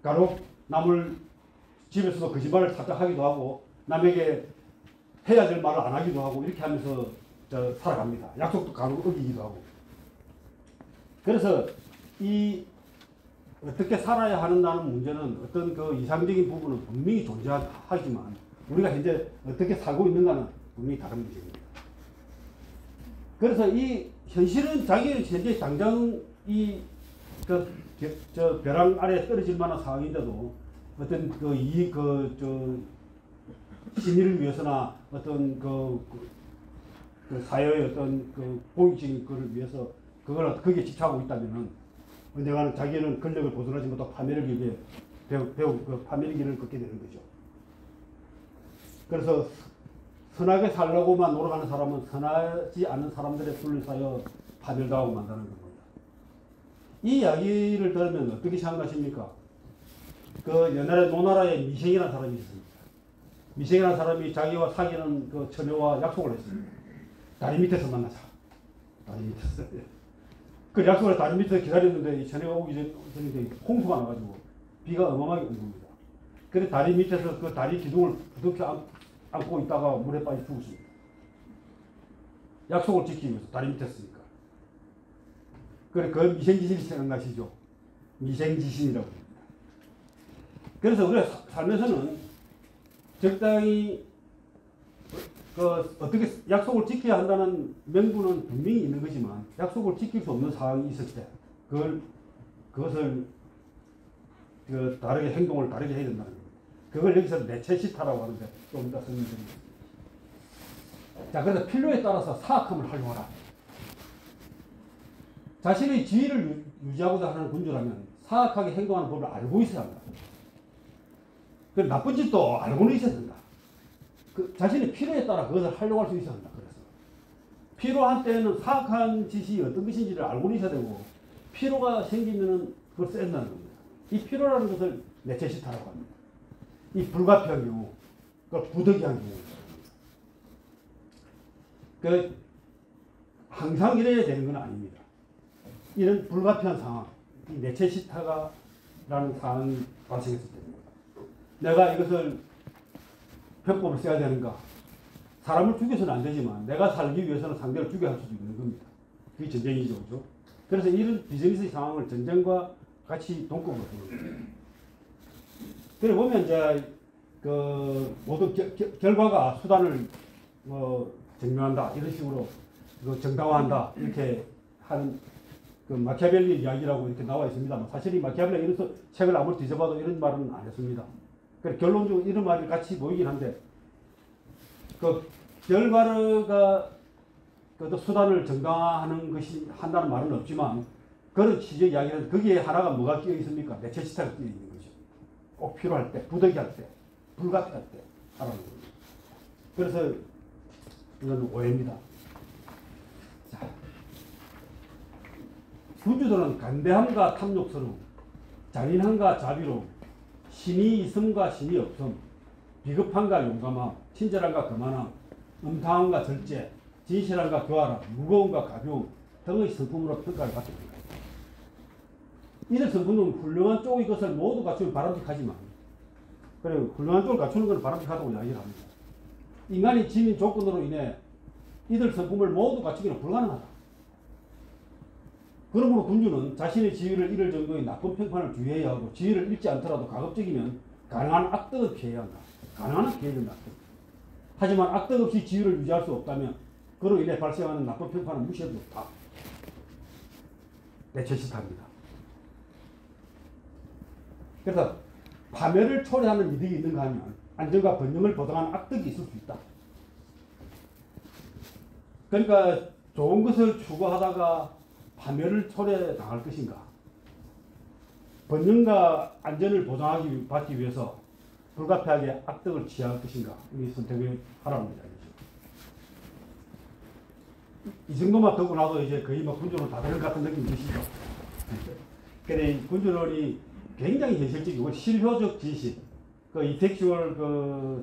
간혹 남을 집에서도 거짓말을 살짝 하기도 하고 남에게 해야 될 말을 안 하기도 하고 이렇게 하면서 살아갑니다. 약속도 간혹 어기기도 하고. 그래서 이 어떻게 살아야 하는다는 문제는 어떤 그 이상적인 부분은 분명히 존재하지만 우리가 현재 어떻게 살고 있는가는 분명히 다른 문제입니다. 그래서 이 현실은 자기는 현재 당장 저 벼랑 아래 떨어질 만한 상황인데도 어떤 신의를 위해서나 어떤 그 사회의 어떤 그 공익적인 것을 위해서 거기에 집착하고 있다면은 언젠가는 자기는 권력을 벗어나지 못하고 파멸의 길에 파멸의 길을 걷게 되는 거죠. 그래서 선하게 살려고만 노력하는 사람은 선하지 않은 사람들의 둘러싸여 파멸당하고 만다는 겁니다. 이 이야기를 들으면 어떻게 생각하십니까? 그 옛날에 노나라에 미생이라는 사람이 있습니다. 미생이라는 사람이 자기와 사귀는 그 처녀와 약속을 했습니다. 다리 밑에서 만나자. 다리 밑에서. 그 약속을 다리 밑에서 기다렸는데 이 처녀가 오기 전에 홍수가 나가지고 비가 어마어마하게 온 겁니다. 그래서 다리 밑에서 그 다리 기둥을 부둥켜 안고 있다가 물에 빠져 죽었습니다. 약속을 지키기 위해서 다리 밑에 쓰니까. 그래, 그 미생지신이 생각나시죠? 미생지신이라고 합니다. 그래서 우리가 살면서는 적당히 어떻게 약속을 지켜야 한다는 명분은 분명히 있는 거지만 약속을 지킬 수 없는 상황이 있을 때 그것을 다르게 행동을 다르게 해야 된다는 겁니다. 그걸 여기서 내체시타라고 하는데 좀 이따 설명드리겠습니다. 자, 그래서 필요에 따라서 사악함을 활용하라. 자신의 지위를 유지하고자 하는 군주라면 사악하게 행동하는 법을 알고 있어야 한다. 그 나쁜 짓도 알고는 있어야 된다. 그 자신의 필요에 따라 그것을 활용할 수 있어야 한다. 그래서 필요한 때에는 사악한 짓이 어떤 것인지를 알고는 있어야 되고 필요가 생기면은 그걸 써야 한다는 겁니다. 이 필요라는 것을 내체시타라고 합니다. 이 불가피한 경우, 그러니까 부득이한 경우, 항상 이래야 되는 건 아닙니다. 이런 불가피한 상황, 이 내체시타라는 상황이 발생했을 때입니다. 내가 이것을 편법을 써야 되는가? 사람을 죽여서는 안 되지만 내가 살기 위해서는 상대를 죽여야 할 수도 있는 겁니다. 그게 전쟁이죠, 그죠? 그래서 이런 비즈니스 상황을 전쟁과 같이 동급으로 보는 거예요. 그래 보면 이제 모든 결과가 수단을 증명한다 이런 식으로 정당화한다 이렇게 하는 그 마키아벨리 이야기라고 이렇게 나와 있습니다만 사실 이 마키아벨리 이런 책을 아무리 뒤져봐도 이런 말은 안 했습니다. 그래 결론적으로 이런 말이 같이 보이긴 한데 그 결과가 수단을 정당화하는 것이 한다는 말은 없지만 그런 취지의 이야기는 거기에 하나가 뭐가 끼어 있습니까? 내체시타가 끼어 있는 거죠. 꼭 필요할 때, 부득이할 때, 불가피할 때 하라는 겁니다. 그래서 이건 오해입니다. 자, 군주들은 간대함과 탐욕스러움, 잔인함과 자비로움, 신이 있음과 신이 없음, 비겁함과 용감함, 친절함과 거만함, 음탕함과 절제, 진실함과 교활함, 무거움과 가벼움 등의 성품으로 평가를 받게 됩니다. 이들 성품은 훌륭한 쪽의 것을 모두 갖추면 바람직하지만 그래 훌륭한 쪽을 갖추는 것은 바람직하다고 이야기를 합니다. 인간이 지닌 조건으로 인해 이들 성품을 모두 갖추기는 불가능하다. 그러므로 군주는 자신의 지위를 잃을 정도의 나쁜 평판을 주의해야 하고 지위를 잃지 않더라도 가급적이면 가능한 악덕을 피해야 한다. 가능한 한 피해야 된다. 하지만 악덕 없이 지위를 유지할 수 없다면 그로 인해 발생하는 나쁜 평판은 무시해도 좋다. 내체시타입니다. 그래서 파멸을 초래하는 이득이 있는가 하면 안정과 번영을 보장하는 악덕이 있을 수 있다. 그러니까 좋은 것을 추구하다가 파멸을 초래당할 것인가? 번영과 안전을 받기 위해서 불가피하게 악덕을 취할 것인가? 이 선택을 하라는 이야기죠. 이 정도만 듣고 나도 이제 거의 뭐 군주론 다 되는 것 같은 느낌이 드시죠? 그래 군주론이 굉장히 현실적이고 실효적 지식, 이펙슈얼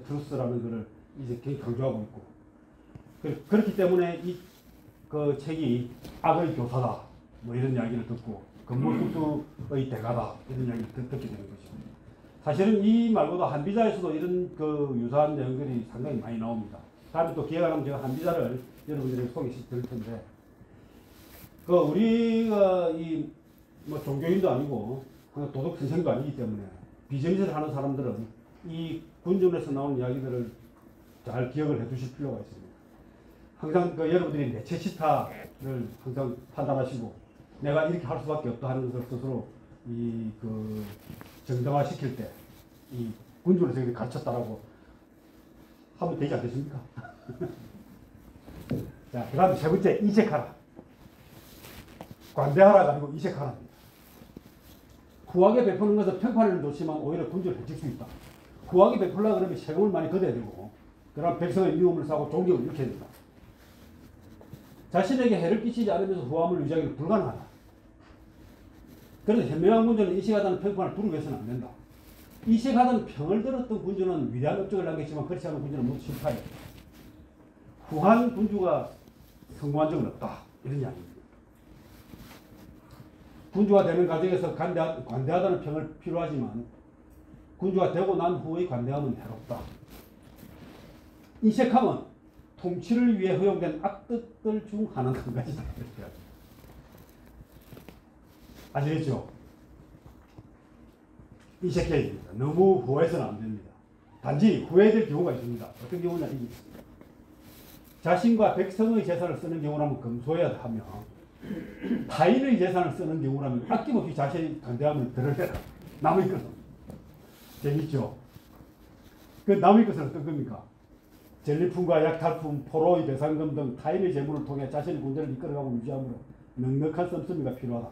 트루스라는 것을 이제 굉장히 강조하고 있고, 그렇기 때문에 이 책이 악의 교사다, 뭐 이런 이야기를 듣고, 건물투수의 대가다, 이런 이야기를 듣게 되는 거죠. 사실은 이 말고도 한비자에서도 이런 유사한 내용들이 상당히 많이 나옵니다. 다음에 또 기회가 나면 제가 한비자를 여러분들이 소개시 드릴 텐데, 그 우리가 이 뭐 종교인도 아니고 도덕 선생도 아니기 때문에 비즈니스를 하는 사람들은 이 군중에서 나오는 이야기들을 잘 기억을 해두실 필요가 있습니다. 항상 그 여러분들이 네체시타를 항상 판단하시고 내가 이렇게 할 수밖에 없다 하는 것을 스스로 이 그 정당화 시킬 때 이 군중에서 이렇게 가르쳤다라고 하면 되지 않겠습니까? 자, 그 다음에 세 번째, 이색하라. 관대하라가 아니고 이색하라입니다. 후하게 베푸는 것은 평판을 놓지만 오히려 군주를 해칠 수 있다. 후하게 베풀려고 그러면 세금을 많이 걷어야 되고, 그럼 백성의 미움을 사고 존경을 일으켜야 된다. 자신에게 해를 끼치지 않으면서 후함을 유지하기는 불가능하다. 그런데 현명한 군주는 이색하다는 평판을 두르고 해서는 안 된다. 이색하다는 평을 들었던 군주는 위대한 업적을 남겼지만 그렇지 않은 군주는 모두 실패해. 후한 군주가 성공한 적은 없다. 이런 이야기입니다. 군주가 되는 과정에서 관대하다는 평을 필요하지만 군주가 되고 난 후의 관대함은 해롭다. 이색함은 통치를 위해 허용된 악뜻들 중 하나는 한 가지다. 아시겠죠? 이색해야 됩니다. 너무 후해서는 안 됩니다. 단지 후회될 경우가 있습니다. 어떤 경우냐? 자신과 백성의 재산을 쓰는 경우라면 검소해야 하며 타인의 재산을 쓰는 경우라면 아낌없이 자신의 관대함을 드러내라. 남의 것은. 재밌죠? 그 남의 것은 어떤 겁니까? 전리품과 약탈품, 포로의 배상금 등 타인의 재물을 통해 자신의 군대를 이끌어가고 유지하므로 넉넉한 씀씀이가 필요하다.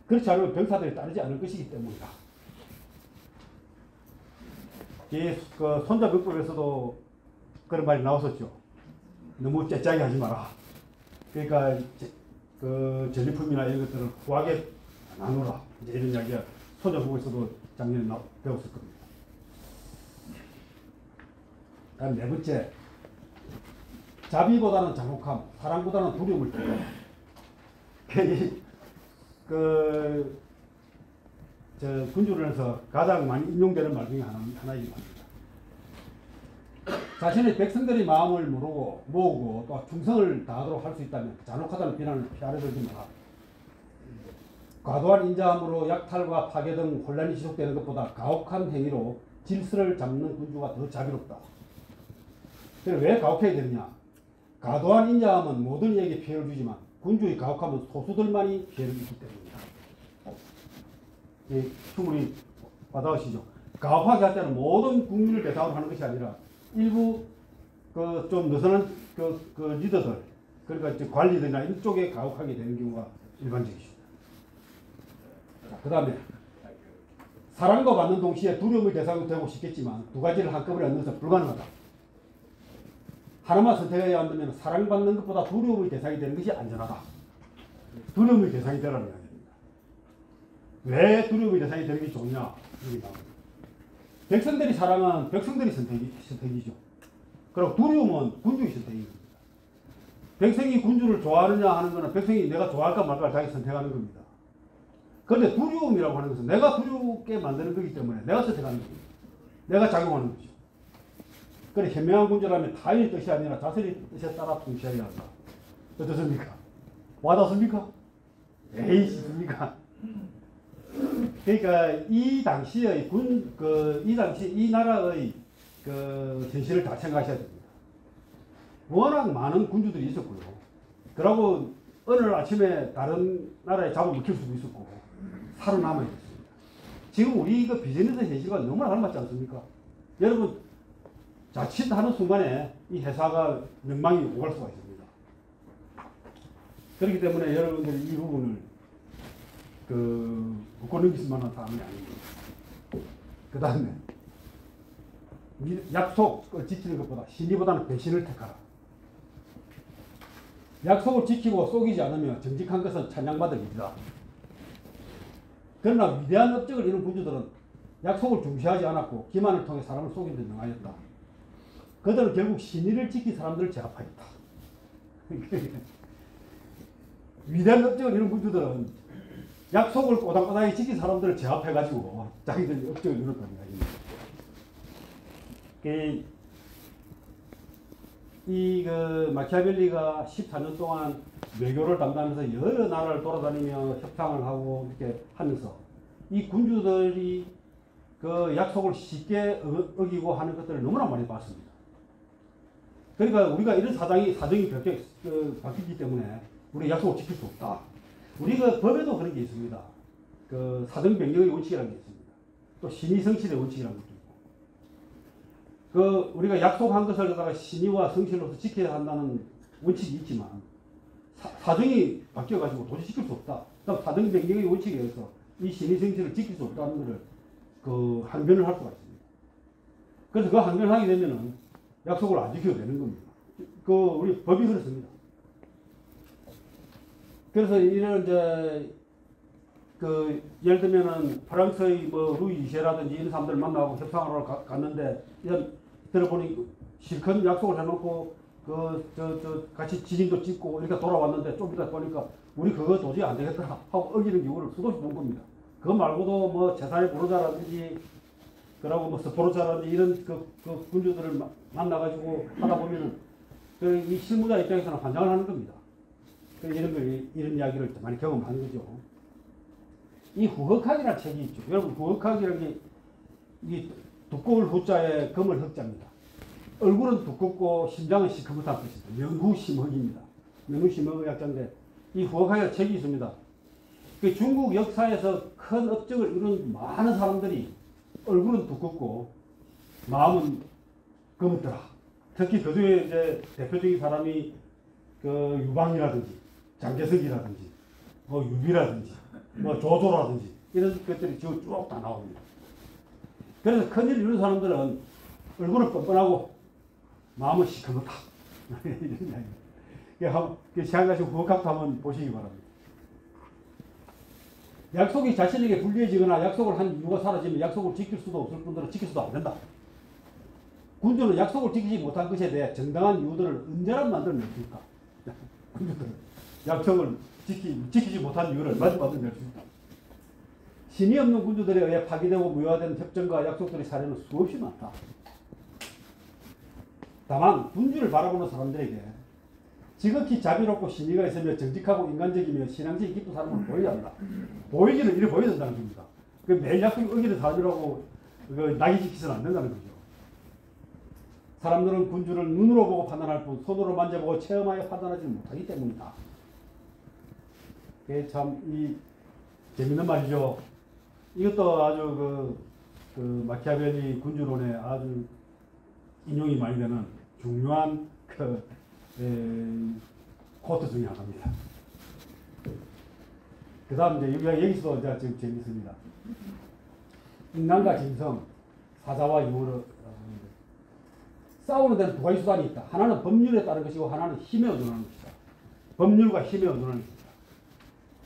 그렇지 않으면 병사들이 따르지 않을 것이기 때문이다. 그 손자병법에서도 그런 말이 나왔었죠. 너무 째짜게 하지 마라. 그러니까 그 전리품이나 이런 것들을 후하게 나누라. 이제 이런 이야기가 손자병법에서도 작년에 배웠을 겁니다. 다음 네 번째, 자비보다는 잔혹함, 사랑보다는 두려움을 두라. 군주론에서 가장 많이 인용되는 말 중에 하나이기도 합니다. 자신의 백성들의 마음을 모으고 또 충성을 다하도록 할 수 있다면 잔혹하다는 비난을 피하려 들지 마라. 과도한 인자함으로 약탈과 파괴 등 혼란이 지속되는 것보다 가혹한 행위로 질서를 잡는 군주가 더 자비롭다. 그래서 왜 가혹해야 되느냐? 과도한 인자함은 모든 이에게 피해를 주지만 군주의 가혹함은 소수들만이 피해를 입기 때문이다. 충분히 와닿으시죠? 가혹하게 할 때는 모든 국민을 대상으로 하는 것이 아니라 일부 좀 느슨한 리더들, 그러니까 이제 관리들이나 이쪽에 가혹하게 되는 경우가 일반적이죠. 그 다음에 사랑과 받는 동시에 두려움의 대상이 되고 싶겠지만 두 가지를 한꺼번에 얻는 것은 불가능하다. 하나만 선택해야 한다면 사랑받는 것보다 두려움의 대상이 되는 것이 안전하다. 두려움의 대상이 되라는 이야기입니다. 왜 두려움의 대상이 되는 게 좋냐? 여기 나옵니다. 백성들이 사랑은 백성들이 선택이죠. 그리고 두려움은 군주의 선택입니다. 백성이 군주를 좋아하느냐 하는 것은 백성이 내가 좋아할까 말까 자기 선택하는 겁니다. 그런데 두려움이라고 하는 것은 내가 두렵게 만드는 거기 때문에 내가 선택하는 겁니다. 내가 작용하는 거죠. 그래 현명한 군주라면 타인의 뜻이 아니라 자신의 뜻에 따라 통치해야 한다. 어떻습니까? 와닿습니까? 에이, 있습니까? 그러니까 이 당시의 이 나라의 현실을 다 생각하셔야 됩니다. 워낙 많은 군주들이 있었고요. 그러고 어느 아침에 다른 나라에 잡아먹힐 수도 있었고 살아남아야 됐습니다. 지금 우리 비즈니스 현실과 너무나 닮았지 않습니까? 여러분 자칫하는 순간에 이 회사가 멸망이 오갈 수가 있습니다. 그렇기 때문에 여러분들이 이 부분을 웃고 넘길 만한 사람이 아닙니다. 그 다음에 약속을 지키는 것보다 신의보다는 배신을 택하라. 약속을 지키고 속이지 않으면 정직한 것은 찬양받을 일이다. 그러나 위대한 업적을 이룬 군주들은 약속을 중시하지 않았고 기만을 통해 사람을 속이는 데 능하였다. 그들은 결국 신의를 지킨 사람들을 제압하였다. 위대한 업적을 이룬 군주들은 약속을 꼬당꼬당하게 지킨 사람들을 제압해가지고 자기들이 업적을 이뤘다는 이야기입니다. 이 그 마키아벨리가 14년 동안 외교를 담당하면서 여러 나라를 돌아다니며 협상을 하고 이렇게 하면서 이 군주들이 그 약속을 쉽게 어기고 하는 것들을 너무나 많이 봤습니다. 그러니까 우리가 이런 사정이 바뀌기 때문에 우리 약속을 지킬 수 없다. 우리가 법에도 그런 게 있습니다. 그 사정 변경의 원칙이라는 게 있습니다. 또 신의 성실의 원칙이라는 것도 있고. 그 우리가 약속한 것을 갖다가 신의와 성실로서 지켜야 한다는 원칙이 있지만 사정이 바뀌어가지고 도저히 지킬 수 없다. 그럼 사정 변경의 원칙에 의해서 이 신의 성실을 지킬 수 없다는 것을 그 항변을 할 수가 있습니다. 그래서 그 항변을 하게 되면은 약속을 안 지켜도 되는 겁니다. 그 우리 법이 그렇습니다. 그래서 이런 이제 그 예를 들면은 프랑스의 뭐 루이 2세라든지 이런 사람들 만나고 협상하러 갔는데 이런 들어보니 실컷 약속을 해놓고 그 같이 지진도 찍고 이렇게 돌아왔는데 좀 이따 보니까 우리 그거 도저히 안 되겠다 하고 어기는 경우를 수도시 본 겁니다. 그거 말고도 뭐 재산의 보로자라든지 그러고 뭐 스포르자라든지 이런 그 군주들을 만나가지고 하다 보면은 이 실무자 입장에서는 환장을 하는 겁니다. 이런 이야기를 많이 경험하는 거죠. 이 후흑학이라는 책이 있죠. 여러분 후흑학이라는 게 이 두꺼울 후자에 금을 흑자입니다. 얼굴은 두껍고 심장은 시커멓다는 뜻입니다. 명후심흑입니다. 명후심흑의 약자인데 이 후흑학이라는 책이 있습니다. 그 중국 역사에서 큰 업적을 이룬 많은 사람들이 얼굴은 두껍고 마음은 검었더라. 특히 그 중에 이제 대표적인 사람이 그 유방이라든지 장개석이라든지 뭐 유비라든지 뭐 조조라든지 이런 것들이 지금 쭉 다 나옵니다. 그래서 큰일 이루는 사람들은 얼굴은 뻔뻔하고 마음은 시커멓다. 이런 이야기. 생각하시고 후학도 한번 보시기 바랍니다. 약속이 자신에게 불리해지거나 약속을 한 이유가 사라지면 약속을 지킬 수도 없을 뿐더러 지킬 수도 안 된다. 군주는 약속을 지키지 못한 것에 대해 정당한 이유들을 언제나 만들어낼 수 있다. 군주들은 약속을 지키지 못한 이유를 만들어낼 수 있다. 신이 없는 군주들에 의해 파기되고 무효화된 협정과 약속들의 사례는 수없이 많다. 다만 군주를 바라보는 사람들에게 지극히 자비롭고 신의가 있으며 정직하고 인간적이며 신앙심이 깊은 사람을 보여야 한다. 보이기는 이래 보여야 된다는 겁니다. 매일 약속을 어기는 사람이라고 낙이 지키서는 안 된다는 거죠. 사람들은 군주를 눈으로 보고 판단할 뿐 손으로 만져보고 체험하여 판단하지 못하기 때문이다. 그게 참 재밌는 말이죠. 이것도 아주 그 마키아벨리 군주론에 아주 인용이 많이 되는 중요한 코트 중에 하나입니다. 그 다음 여기서도 이제 지금 재밌습니다. 인간과 짐승, 사자와 유물을 싸우는 데는 두 가지 수단이 있다. 하나는 법률에 따른 것이고 하나는 힘에 의존하는 것이다. 법률과 힘에 의존하는 것이다.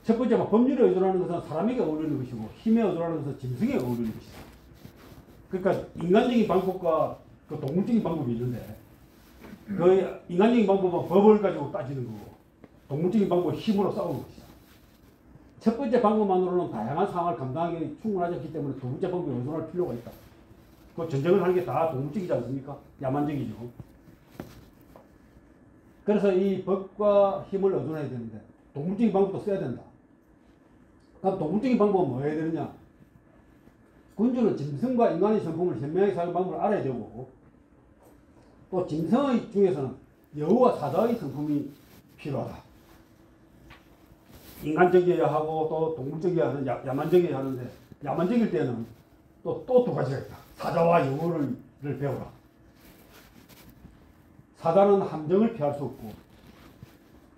첫 번째 법률에 의존하는 것은 사람에게 어울리는 것이고 힘에 의존하는 것은 짐승에 어울리는 것이다. 그러니까 인간적인 방법과 그 동물적인 방법이 있는데 그 인간적인 방법은 법을 가지고 따지는 거고 동물적인 방법은 힘으로 싸우는 것이다. 첫 번째 방법만으로는 다양한 상황을 감당하기 충분하지 않기 때문에 두 번째 방법에 의존할 필요가 있다. 그 전쟁을 하는 게 다 동물적이지 않습니까? 야만적이죠. 그래서 이 법과 힘을 의존해야 되는데 동물적인 방법도 써야 된다. 그럼 동물적인 방법은 뭐 해야 되느냐? 군주는 짐승과 인간의 성품을 현명하게 사용하는 방법을 알아야 되고 또 짐승의 중에서는 여우와 사자의 성품이 필요하다. 인간적이어야 하고 또 동물적이어야 하는 야만적이어야 하는데 야만적일 때는 또 두 가지가 있다. 사자와 여우를 배우라. 사자는 함정을 피할 수 없고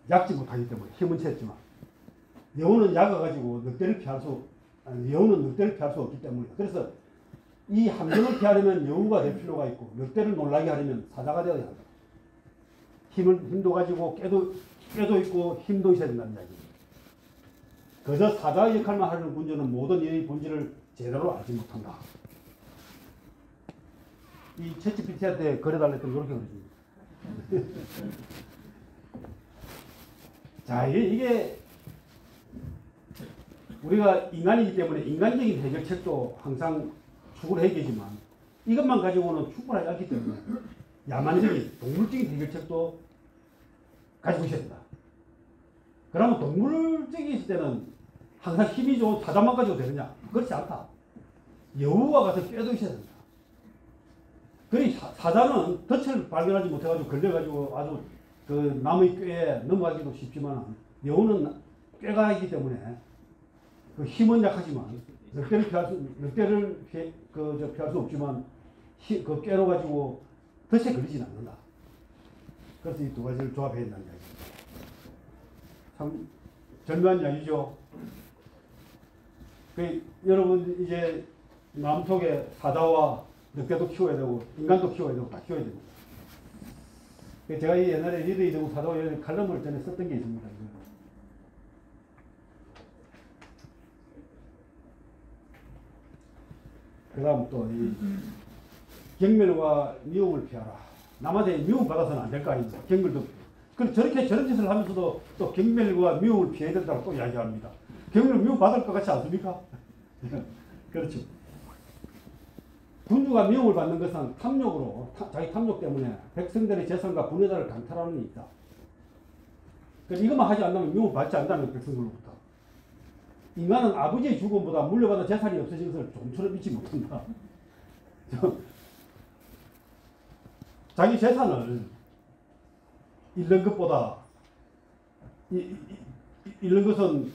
약지 못하기 때문에 힘은 셌지만 여우는 약아가지고 여우는 늑대를 피할 수 없기 때문에 그래서 이 함정을 피하려면 여우가 될 필요가 있고 늑대를 놀라게 하려면 사자가 되어야 한다. 힘도 가지고 꾀도 있고 힘도 있어야 된다는 이야기입니다. 그저 사자의 역할만 하려는 군주는 모든 일의 본질을 제대로 알지 못한다. 이 챗GPT한테 그려달랬더니 이렇게 그려줍니다. 자, 이게 우리가 인간이기 때문에 인간적인 해결책도 항상 추구를 해야 되지만 이것만 가지고는 충분하지 않기 때문에 야만적인 동물적인 해결책도 가지고 있어야 된다. 그러면 동물적인 있을 때는 항상 힘이 좋은 사자만 가지고 되느냐? 그렇지 않다. 여우와 같은 꾀도 있어야 된다. 그러니 사자는 덫을 발견하지 못해가지고 걸려가지고 아주 그 나무의 꾀에 넘어가기도 쉽지만 여우는 꾀가 있기 때문에 그 힘은 약하지만 늑대를 피할 수 없지만 그 꾀로 가지고 덫에 걸리지는 않는다. 그래서 이 두 가지를 조합해야 된다는 이야기입니다. 참 절묘한 이야기죠. 여러분 이제 마음속에 사자와 늑대도 키워야 되고 인간도 키워야 되고 다 키워야 됩니다. 제가 이 옛날에 리더 이동국 사자와 칼럼을 전에 썼던 게 있습니다. 그 다음 또 이 경멸과 미움을 피하라. 남한테 미움 받아서는 안 될 거 아닙니까? 경멸도. 그럼 저렇게 저런 짓을 하면서도 또 경멸과 미움을 피해야 된다고 또 이야기합니다. 경멸 미움 받을 것 같지 않습니까? 그렇죠. 군주가 미움을 받는 것은 탐욕으로, 자기 탐욕 때문에 백성들의 재산과 분여자를 강탈하는 게 있다. 그래서 이것만 하지 않으면 미움을 받지 않는다는 백성들로부터. 인간은 아버지의 죽음보다 물려받은 재산이 없어진 것을 좀처럼 잊지 못한다. 자기 재산을 잃는 것보다 잃는 것은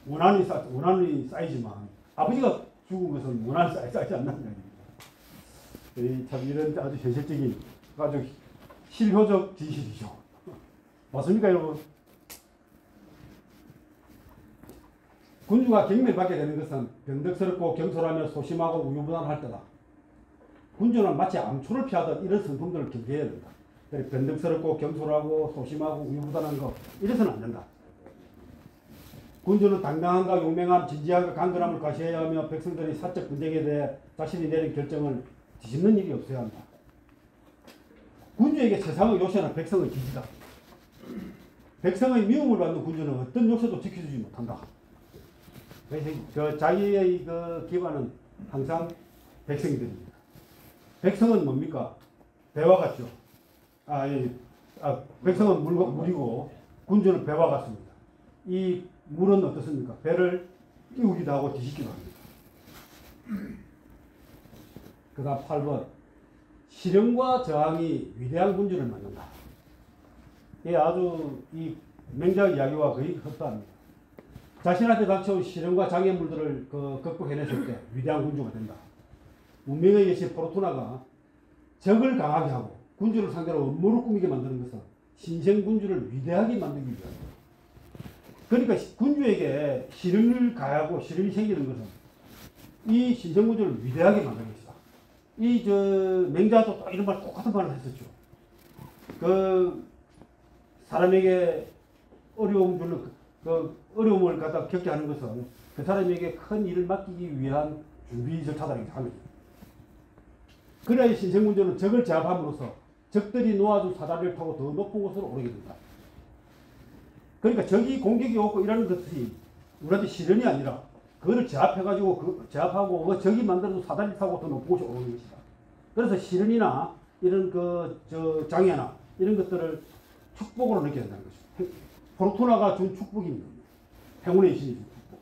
원한이 쌓이지만 아버지가 죽은 것은 원한이 쌓이지 않는다는 얘기입니다. 참 이런 아주 현실적인 아주 실효적 진실이죠. 맞습니까 여러분? 군주가 경멸받게 되는 것은 변덕스럽고 경솔하며 소심하고 우유부단할 때다. 군주는 마치 암초를 피하듯 이런 성품들을 경계해야 된다. 변덕스럽고 경솔하고 소심하고 우유부단한 거 이래서는 안 된다. 군주는 당당함과 용맹함, 진지함과 강건함을 과시해야 하며 백성들의 사적 분쟁에 대해 자신이 내린 결정을 뒤집는 일이 없어야 한다. 군주에게 세상의 요새는 백성의 지지다. 백성의 미움을 받는 군주는 어떤 요새도 지켜주지 못한다. 그래서 자기의 그 기반은 항상 백성들입니다. 백성은 뭡니까? 배와 같죠. 백성은 물이고 군주는 배와 같습니다. 이 물은 어떻습니까? 배를 띄우기도 하고 뒤집기도 합니다. 그 다음 8번. 실현과 저항이 위대한 군주를 만든다. 이게 아주 이 맹자의 이야기와 거의 흡사합니다. 자신한테 닥쳐온 시련과 장애물들을 극복해냈을 때 위대한 군주가 된다. 운명의 여신 포르투나가 적을 강하게 하고 군주를 상대로 음모를 꾸미게 만드는 것은 신생군주를 위대하게 만들기 위함이다. 그러니까 군주에게 시련을 가하고 시련이 생기는 것은 이 신생군주를 위대하게 만드는 것이다. 맹자도 이런 말 똑같은 말을 했었죠. 사람에게 어려움을 갖다 겪게 하는 것은 그 사람에게 큰 일을 맡기기 위한 준비 절차다라고 합니다. 그래야 신생군주는 적을 제압함으로써 적들이 놓아준 사다리를 타고 더 높은 곳으로 오르게 된다. 그러니까 적이 공격이 오고 이러는 것이 우리한테 시련이 아니라 그거를 제압하고 적이 만들어준 사다리를 타고 더 높은 곳에 오르는 것이다. 그래서 시련이나 이런 장애나 이런 것들을 축복으로 느껴야 된다는 것이죠. 포르투나가 준 축복입니다. 행운의 신이 준 축복.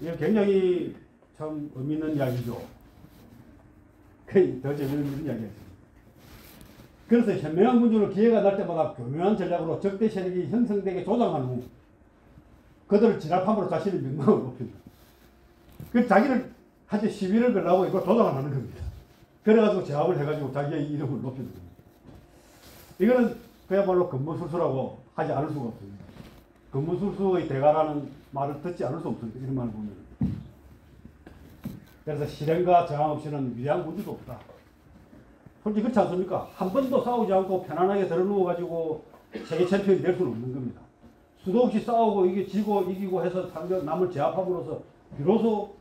이게 굉장히 참 의미 있는 이야기죠. 더 재미있는 이야기였습니다. 그래서 현명한 군주는 기회가 날 때마다 교묘한 전략으로 적대 세력이 형성되게 조장한 후 그들을 진압함으로 자신의 명망을 높인다. 자기를 한테 시비를 걸라고 이걸 조장을 하는 겁니다. 그래가지고 제압을 해가지고 자기의 이름을 높이는 겁니다. 이거는 그야말로 근무술수라고 하지 않을 수가 없습니다. 근무술수의 대가라는 말을 듣지 않을 수 없습니다. 이런 말을 보면. 그래서 실행과 저항 없이는 위대한 군주도 없다. 솔직히 그렇지 않습니까? 한 번도 싸우지 않고 편안하게 들어누워가지고 세계 챔피언이 될 수는 없는 겁니다. 수도 없이 싸우고 이게 지고 이기고 해서 남을 제압함으로써 비로소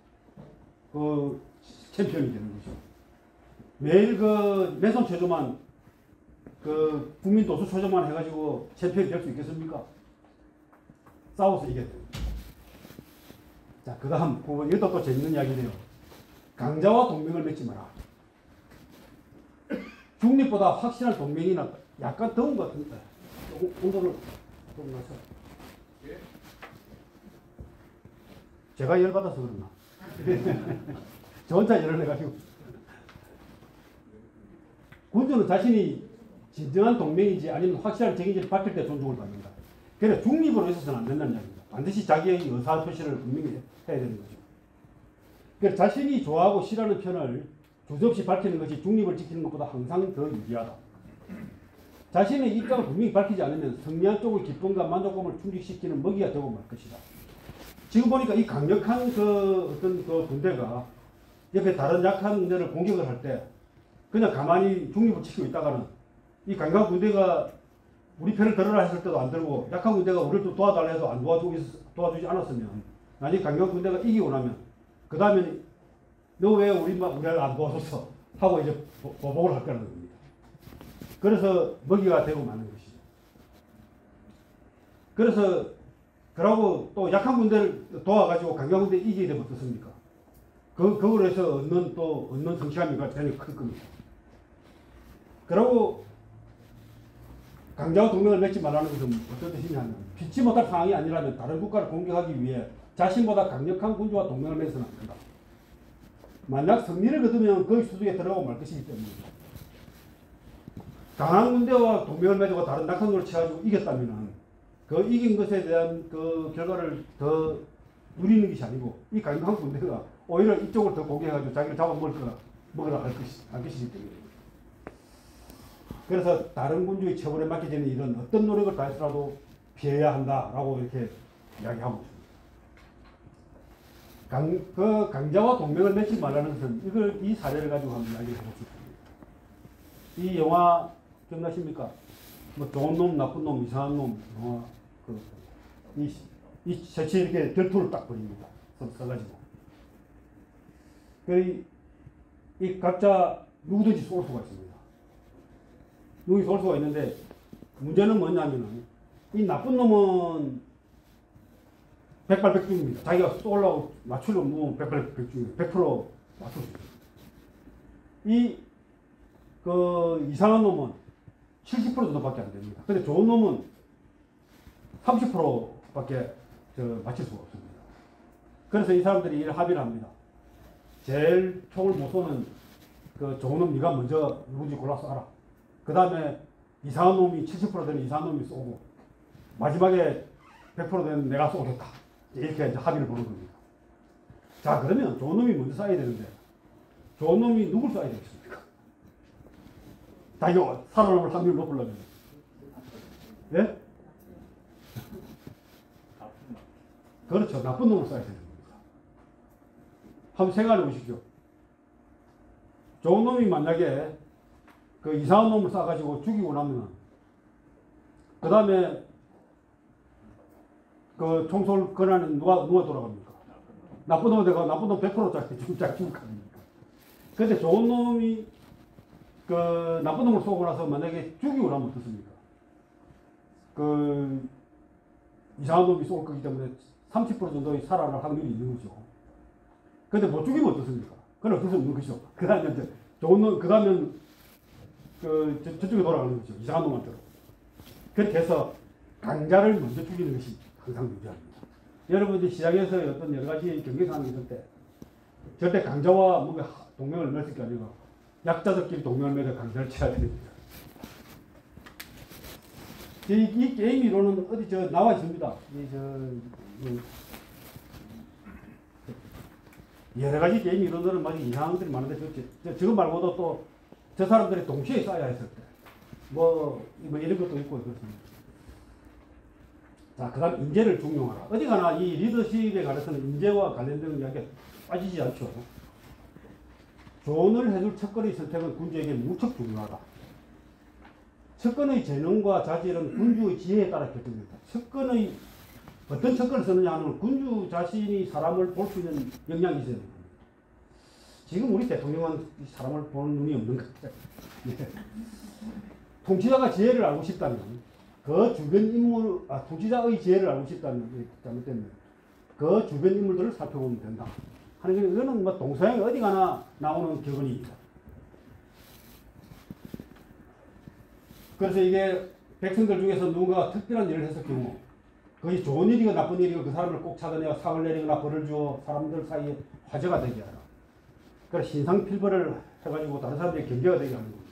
챔피언이 되는 거죠. 매일 매선 체조만 국민 도수 초조만 해가지고 챔피언이 될 수 있겠습니까? 싸워서 이겨야 됩니다. 자, 그 다음 9번. 이것도 또 재밌는 이야기네요. 강자와 동맹을 맺지 마라. 중립보다 확실한 동맹이 낫다. 약간 더운 것 같은데. 온도를 좀 낮춰. 제가 열받아서 그러나. 저 혼자 열을 내가지고. 군주는 자신이 진정한 동맹인지 아니면 확실한 적인지를 밝힐 때 존중을 받는다. 그래 중립으로 있어서는 안 된다는 이야기입니다. 반드시 자기의 의사표시를 분명히 해야 되는 거죠. 그래 자신이 좋아하고 싫어하는 편을 주저없이 밝히는 것이 중립을 지키는 것보다 항상 더 유리하다. 자신의 입장을 분명히 밝히지 않으면 승리한 쪽의 기쁨과 만족감을 충족시키는 먹이가 되고 말 것이다. 지금 보니까 이 강력한 그 어떤 그 군대가 옆에 다른 약한 군대를 공격을 할 때 그냥 가만히 중립을 지키고 있다가는 이 강력한 군대가 우리 편을 들으라 했을 때도 안 들고 약한 군대가 우리를 또 도와달라 해도 안 도와주지 않았으면 나중에 강력한 군대가 이기고 나면 그 다음에는 너 왜 우리를 안 도와줬어? 하고 이제 보복을 할 거라는 겁니다. 그래서 먹이가 되고 마는 것이죠. 그래서 그러고 또 약한 군대를 도와가지고 강력한 군대 이기게 되면 어떻습니까? 그걸로 해서 얻는 성취감이 굉장히 클 겁니다. 그러고 강자와 동맹을 맺지 말라는 것은 어떤 뜻이냐면 피치 못할 상황이 아니라면 다른 국가를 공격하기 위해 자신보다 강력한 군주와 동맹을 맺어서는 안 된다. 만약 승리를 거두면 거의 수중에 들어가고 말 것이기 때문입니다. 강한 군대와 동맹을 맺고 다른 약한 군대를 쳐가지고 이겼다면 그 이긴 것에 대한 그 결과를 더 누리는 것이 아니고 이 강력한 군대가 오히려 이쪽을 더 공격해가지고 자기를 잡아먹으라 할 것이기 때문입니다. 그래서 다른 군주의 처벌에 맡겨지는 일은 어떤 노력을 다해서라도 피해야 한다라고 이렇게 이야기하고 있습니다. 그 강자와 동맹을 맺지 말라는 것은 이 사례를 가지고 한번 이야기를 해보겠습니다. 이 영화 기억나십니까? 뭐 좋은 놈, 나쁜 놈, 이상한 놈 영화 이 셔츠에 이렇게 결투를 딱 벌입니다. 써가지고 이 각자 누구든지 쏠 수가 있습니다. 누구든지 쏠 수가 있는데 문제는 뭐냐면은 이 나쁜 놈은 백발백중입니다. 자기가 쏠라고 맞추려면 뭐 백발백중이에요. 100% 맞출 수 있어요. 그 이상한 놈은 70% 정도밖에 안 됩니다. 근데 좋은 놈은 30%밖에 맞출 수가 없습니다. 그래서 이 사람들이 합의를 합니다. 제일 총을 못 쏘는 그 좋은 놈 네가 먼저 누군지 골라서 알아. 그 다음에 이상한 놈이 70% 되는 이상한 놈이 쏘고 마지막에 100% 되는 내가 쏘겠다. 이렇게 이제 합의를 보는 겁니다. 자 그러면 좋은 놈이 먼저 쏴야 되는데 좋은 놈이 누굴 쏴야 되겠습니까? 자기가 살아남을 확률을 높으려면 예? 그렇죠. 나쁜 놈을 쏴야 되는 겁니다. 한번 생각해 보십시오. 좋은 놈이 만약에 그 이상한 놈을 쏴가지고 죽이고 나면 그 다음에 그 총쏠 권한은 누가 돌아갑니까? 나쁜 놈은 내가 나쁜 놈 100%짜리 죽을 겁니까? 근데 좋은 놈이 그 나쁜 놈을 쏘고 나서 만약에 죽이고 나면 어떻습니까? 그 이상한 놈이 쏠 거기 때문에 30% 정도의 살아날 확률이 있는 거죠. 근데 못 죽이면 어떻습니까? 그건 어쩔 수 없는 거죠. 그 다음에 이제 좋은 놈, 그 다음에 저쪽에 돌아가는 거죠. 이상한 놈한테로. 그렇게 해서 강자를 먼저 죽이는 것이 항상 유리합니다. 여러분들 시장에서 어떤 여러 가지 경계 상황이 있을 때 절대 강자와 뭔가 동맹을 맺을 게 아니고 약자들끼리 동맹을 맺어 강자를 쳐야 됩니다. 이 게임 이론은 어디 나와 있습니다. 여러 가지 게임 이론들은 막 이상한 것들이 많은데 저거 말고도 또 저 사람들이 동시에 쌓여야 했을 때 뭐 이런 것도 있고 그렇습니다. 자, 그 다음 인재를 중용하라. 어디 가나 이 리더십에 관해서는 인재와 관련된 이야기가 빠지지 않죠. 조언을 해줄 척건의 선택은 군주에게 무척 중요하다. 척건의 재능과 자질은 군주의 지혜에 따라 결정된다. 어떤 척건을 쓰느냐 하는 건 군주 자신이 사람을 볼 수 있는 역량이 있어야 됩니다. 지금 우리 대통령은 사람을 보는 눈이 없는 것 같아요. 통치자가 지혜를 알고 싶다면 그 주변 인물, 통치자의 지혜를 알고 싶다면, 잘못되면 그 주변 인물들을 살펴보면 된다. 하는 게, 이거는 뭐 동서양에 어디 가나 나오는 격언입니다. 그래서 이게 백성들 중에서 누군가가 특별한 일을 했을 경우 그것이 좋은 일이고 나쁜 일이고 그 사람을 꼭 찾아내어 상을 내리거나 벌을 주어 사람들 사이에 화제가 되게 하라. 그래서 신상필벌을 해가지고 다른 사람들이 경계가 되게 하는 겁니다.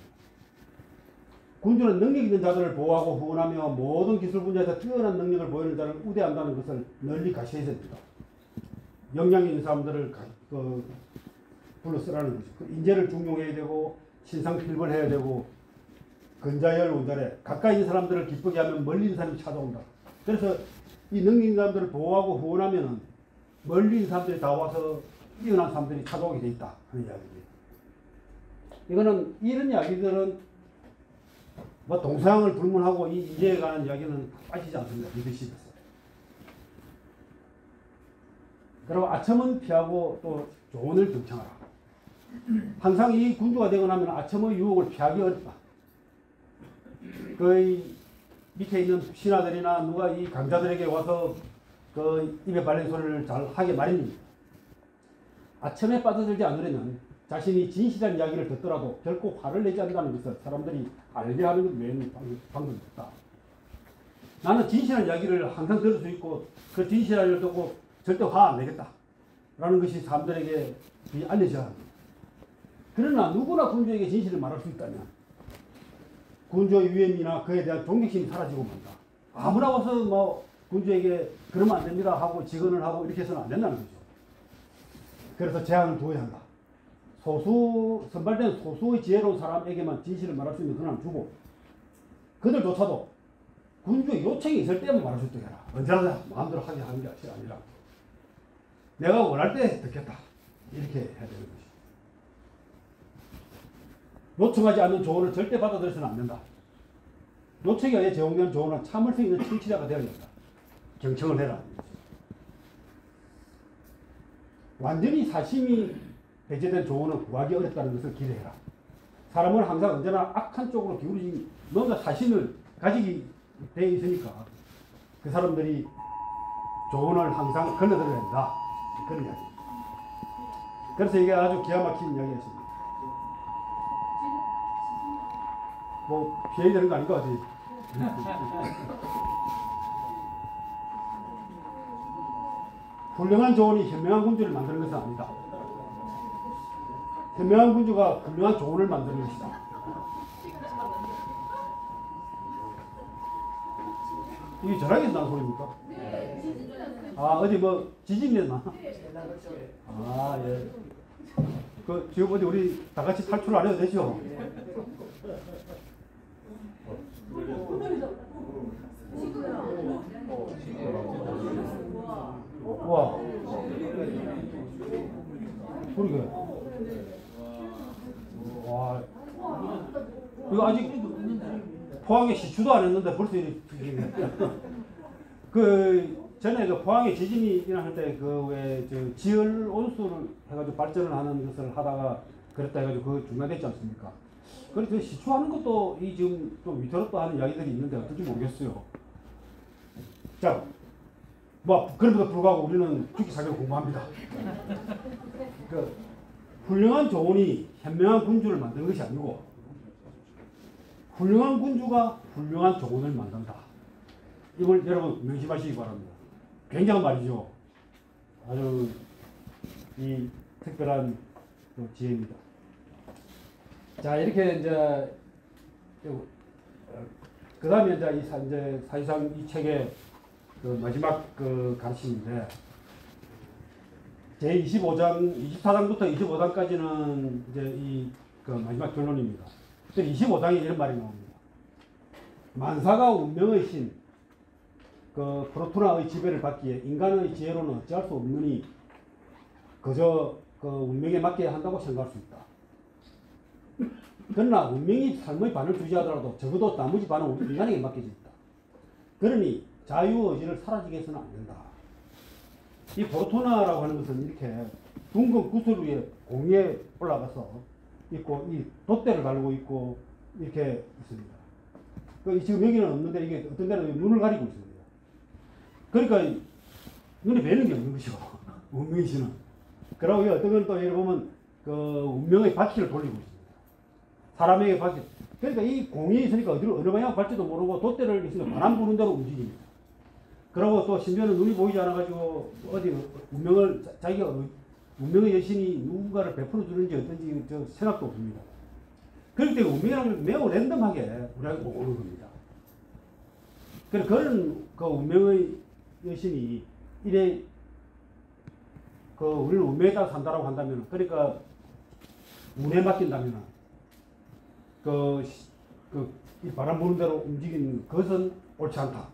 군주는 능력 있는 자들을 보호하고 후원하며 모든 기술 분야에서 뛰어난 능력을 보이는 자를 우대한다는 것을 널리 가시해야 됩니다. 역량 있는 사람들을 불러 쓰라는 거죠. 그 인재를 중용해야 되고 신상필벌해야 되고 근자열 원자래 가까이 있는 사람들을 기쁘게 하면 멀리 있는 사람이 찾아온다. 그래서 이 능력 있는 사람들을 보호하고 후원하면은 멀리 있는 사람들이 다 와서 뛰어난 사람들이 찾아오게 돼 있다 하는 이야기입니다. 이거는 이런 이야기들은 뭐 동서양을 불문하고 이 인재에 관한 이야기는 빠지지 않습니다. 리더십에서. 그리고 아첨은 피하고 또 조언을 경청하라. 항상 이 군주가 되고 나면 아첨의 유혹을 피하기 어렵다. 그 밑에 있는 신하들이나 누가 이 강자들에게 와서 그 입에 발린 소리를 잘 하게 마련입니다. 아첨에 빠져들지 않으려면 자신이 진실한 이야기를 듣더라도 결코 화를 내지 않는다는 것을 사람들이 알게 하는 것 외에는 방법이 없다. 나는 진실한 이야기를 항상 들을 수 있고 그 진실한 이야기를 듣고 절대 화 안 내겠다 라는 것이 사람들에게 알려져야 합니다. 그러나 누구나 군주에게 진실을 말할 수 있다면 군주의 위엄이나 그에 대한 존경심이 사라지고 만다. 아무나 와서 뭐 군주에게 그러면 안 됩니다 하고 직언을 하고 이렇게 해서는 안 된다는 거죠. 그래서 제한을 두어야 한다. 선발된 소수의 지혜로운 사람에게만 진실을 말할 수 있는 권한을 주고 그들조차도 군주의 요청이 있을 때만 말할 수 있도록 해라. 언제나 마음대로 하게 하는 게 아니라 내가 원할 때 듣겠다. 이렇게 해야 되는 것이죠. 요청하지 않는 조언을 절대 받아들여서는 안 된다. 요청에 의해 제공된 조언은 참을성 있는 청취자가 되어야 된다. 경청을 해라. 완전히 사심이 배제된 조언은 구하기 어렵다는 것을 기대해라. 사람은 항상 언제나 악한 쪽으로 기울이지 뭔가 사심을 가지게 되어 있으니까 그 사람들이 조언을 항상 건너들어야 된다. 그런 이야기. 그래서 이게 아주 기가 막힌 이야기였습니다. 뭐 피해야 되는 거 아닌 것 같아요. 훌륭한 조언이 현명한 군주를 만드는 것은 아니다. 현명한 군주가 훌륭한 조언을 만드는 것이다. 이게 전화기에서 나는 소리입니까? 아, 어디 뭐 지진이 났나? 아, 예. 그 지금 어디 우리 다 같이 탈출 안 해도 되죠? 와. 그러게. 와. 이거 아직 포항에 시추도 안 했는데 벌써 이렇게 그 전에 그 포항에 지진이 일어날 때 그 왜 저 지열 온수를 해가지고 발전을 하는 것을 하다가 그랬다 해가지고 그 중단됐지 않습니까? 그래서 시추하는 것도 이 지금 좀 위태롭다 하는 이야기들이 있는데 어떨지 모르겠어요. 자, 뭐 그럼에도 불구하고 우리는 죽기 살기를 공부합니다. 그 훌륭한 조언이 현명한 군주를 만드는 것이 아니고 훌륭한 군주가 훌륭한 조언을 만든다. 이걸 여러분 명심하시기 바랍니다. 굉장한 말이죠. 아주 이 특별한 지혜입니다. 자, 이렇게 이제 그 다음에 이제 사실상 이 책의 그 마지막 그 가르침인데 제 25장, 24장부터 25장까지는 이제 이 그 마지막 결론입니다. 25장에 이런 말이 나옵니다. 만사가 운명의 신, 그 프로투나의 지배를 받기에 인간의 지혜로는 어찌할 수 없느니 그저 그 운명에 맡게 한다고 생각할 수 있다. 그러나 운명이 삶의 반을 주지하더라도 적어도 나머지 반은 인간에게 맡겨져 있다. 그러니 자유의지를 사라지게 해서는 안 된다. 이 포르투나라고 하는 것은 이렇게 둥근 구슬 위에 공에 올라가서 있고 이 돛대를 달고 있고 이렇게 있습니다. 그 지금 여기는 없는데 이게 어떤 데는 눈을 가리고 있습니다. 그러니까 눈에 뵈는 게 없는 것이고 운명의 신은. 그리고 어떤 건 또 여기 보면 그 운명의 바퀴를 돌리고 있습니다. 사람에게 바퀴 그러니까 이 공이 있으니까 어디로 어느 방향 갈지도 모르고 돛대를 있으니까 바람 부는 대로 움직입니다. 그리고 또 심지어는 눈이 보이지 않아가지고 어디 운명을 자기가 운명의 여신이 누군가를 베풀어 주는지 어떤지 저 생각도 없습니다. 그렇기 때문에 운명이라는 매우 랜덤하게 우리에게 오는 겁니다. 그래서 그런 그 운명의 여신이 이래 그 우리는 운명에 따라 산다라고 한다면, 그러니까 운에 맡긴다면 이 바람 부는 대로 움직이는 것은 옳지 않다.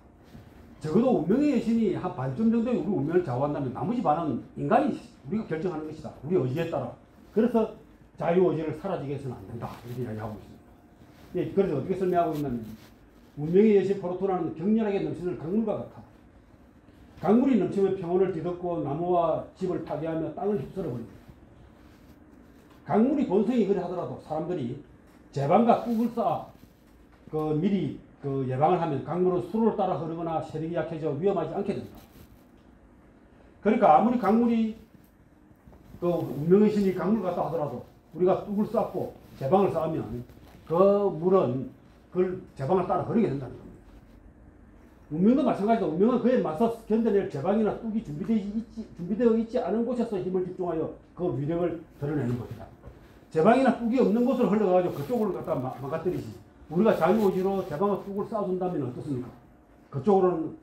적어도 운명의 여신이 한 반쯤 정도의 우리 운명을 좌우한다면 나머지 반은 인간이 우리가 결정하는 것이다. 우리 의지에 따라. 그래서 자유의지를 사라지게 해서는 안 된다. 이렇게 이야기하고 있습니다. 예, 그래서 어떻게 설명하고 있냐면, 운명의 여신 포르투나는 격렬하게 넘치는 강물과 같아. 강물이 넘치면 평원을 뒤덮고 나무와 집을 파괴하며 땅을 휩쓸어버립니다. 강물이 본성이 그래 하더라도 사람들이 제방과 꾹을 쌓아 미리 예방을 하면 강물은 수로를 따라 흐르거나 세력이 약해져 위험하지 않게 된다. 그러니까 아무리 강물이 운명의 신이 강물 같다 하더라도 우리가 뚝을 쌓고 제방을 쌓으면 그 물은 그걸 제방을 따라 흐르게 된다는 겁니다. 운명도 마찬가지다. 운명은 그에 맞서 견뎌낼 제방이나 뚝이 준비되어 있지 않은 곳에서 힘을 집중하여 그 위력을 드러내는 것이다. 제방이나 뚝이 없는 곳으로 흘러가가지고 그쪽으로 갖다 망가뜨리지. 우리가 자유의지로 제방과 뚝을 쌓아준다면 어떻습니까? 그쪽으로는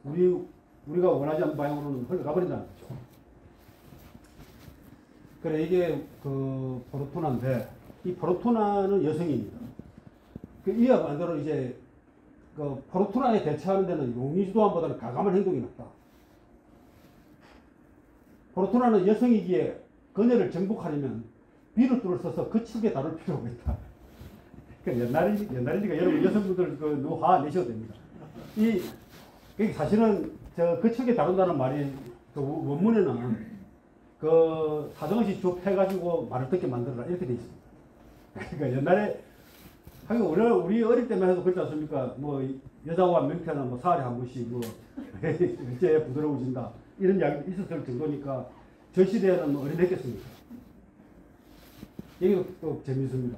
우리가 원하지 않는 방향으로는 흘러가 버린다는 거죠. 그래, 이게 포르투나인데, 이 포르투나는 여성입니다. 이와 반대로 이제 포르투나에 대처하는 데는 용의주도함보다는 가감한 행동이 낫다. 포르투나는 여성이기에 그녀를 정복하려면 비루트를 써서 거칠게 다룰 필요가 있다. 옛날이니까 여러분 여성분들 화 내셔도 됩니다. 사실은 거칠게 다룬다는 말이 원문에는 사정없이 좁혀가지고 말을 듣게 만들어라 이렇게 돼 있습니다. 그러니까 옛날에 하긴 우리 어릴 때만 해도 그렇지 않습니까? 여자와 명태는 사흘에 한 번씩 일제에 부드러워진다 이런 이야기 있었을 정도니까 저 시대에는 어린했겠습니까? 이게 또 재미있습니다.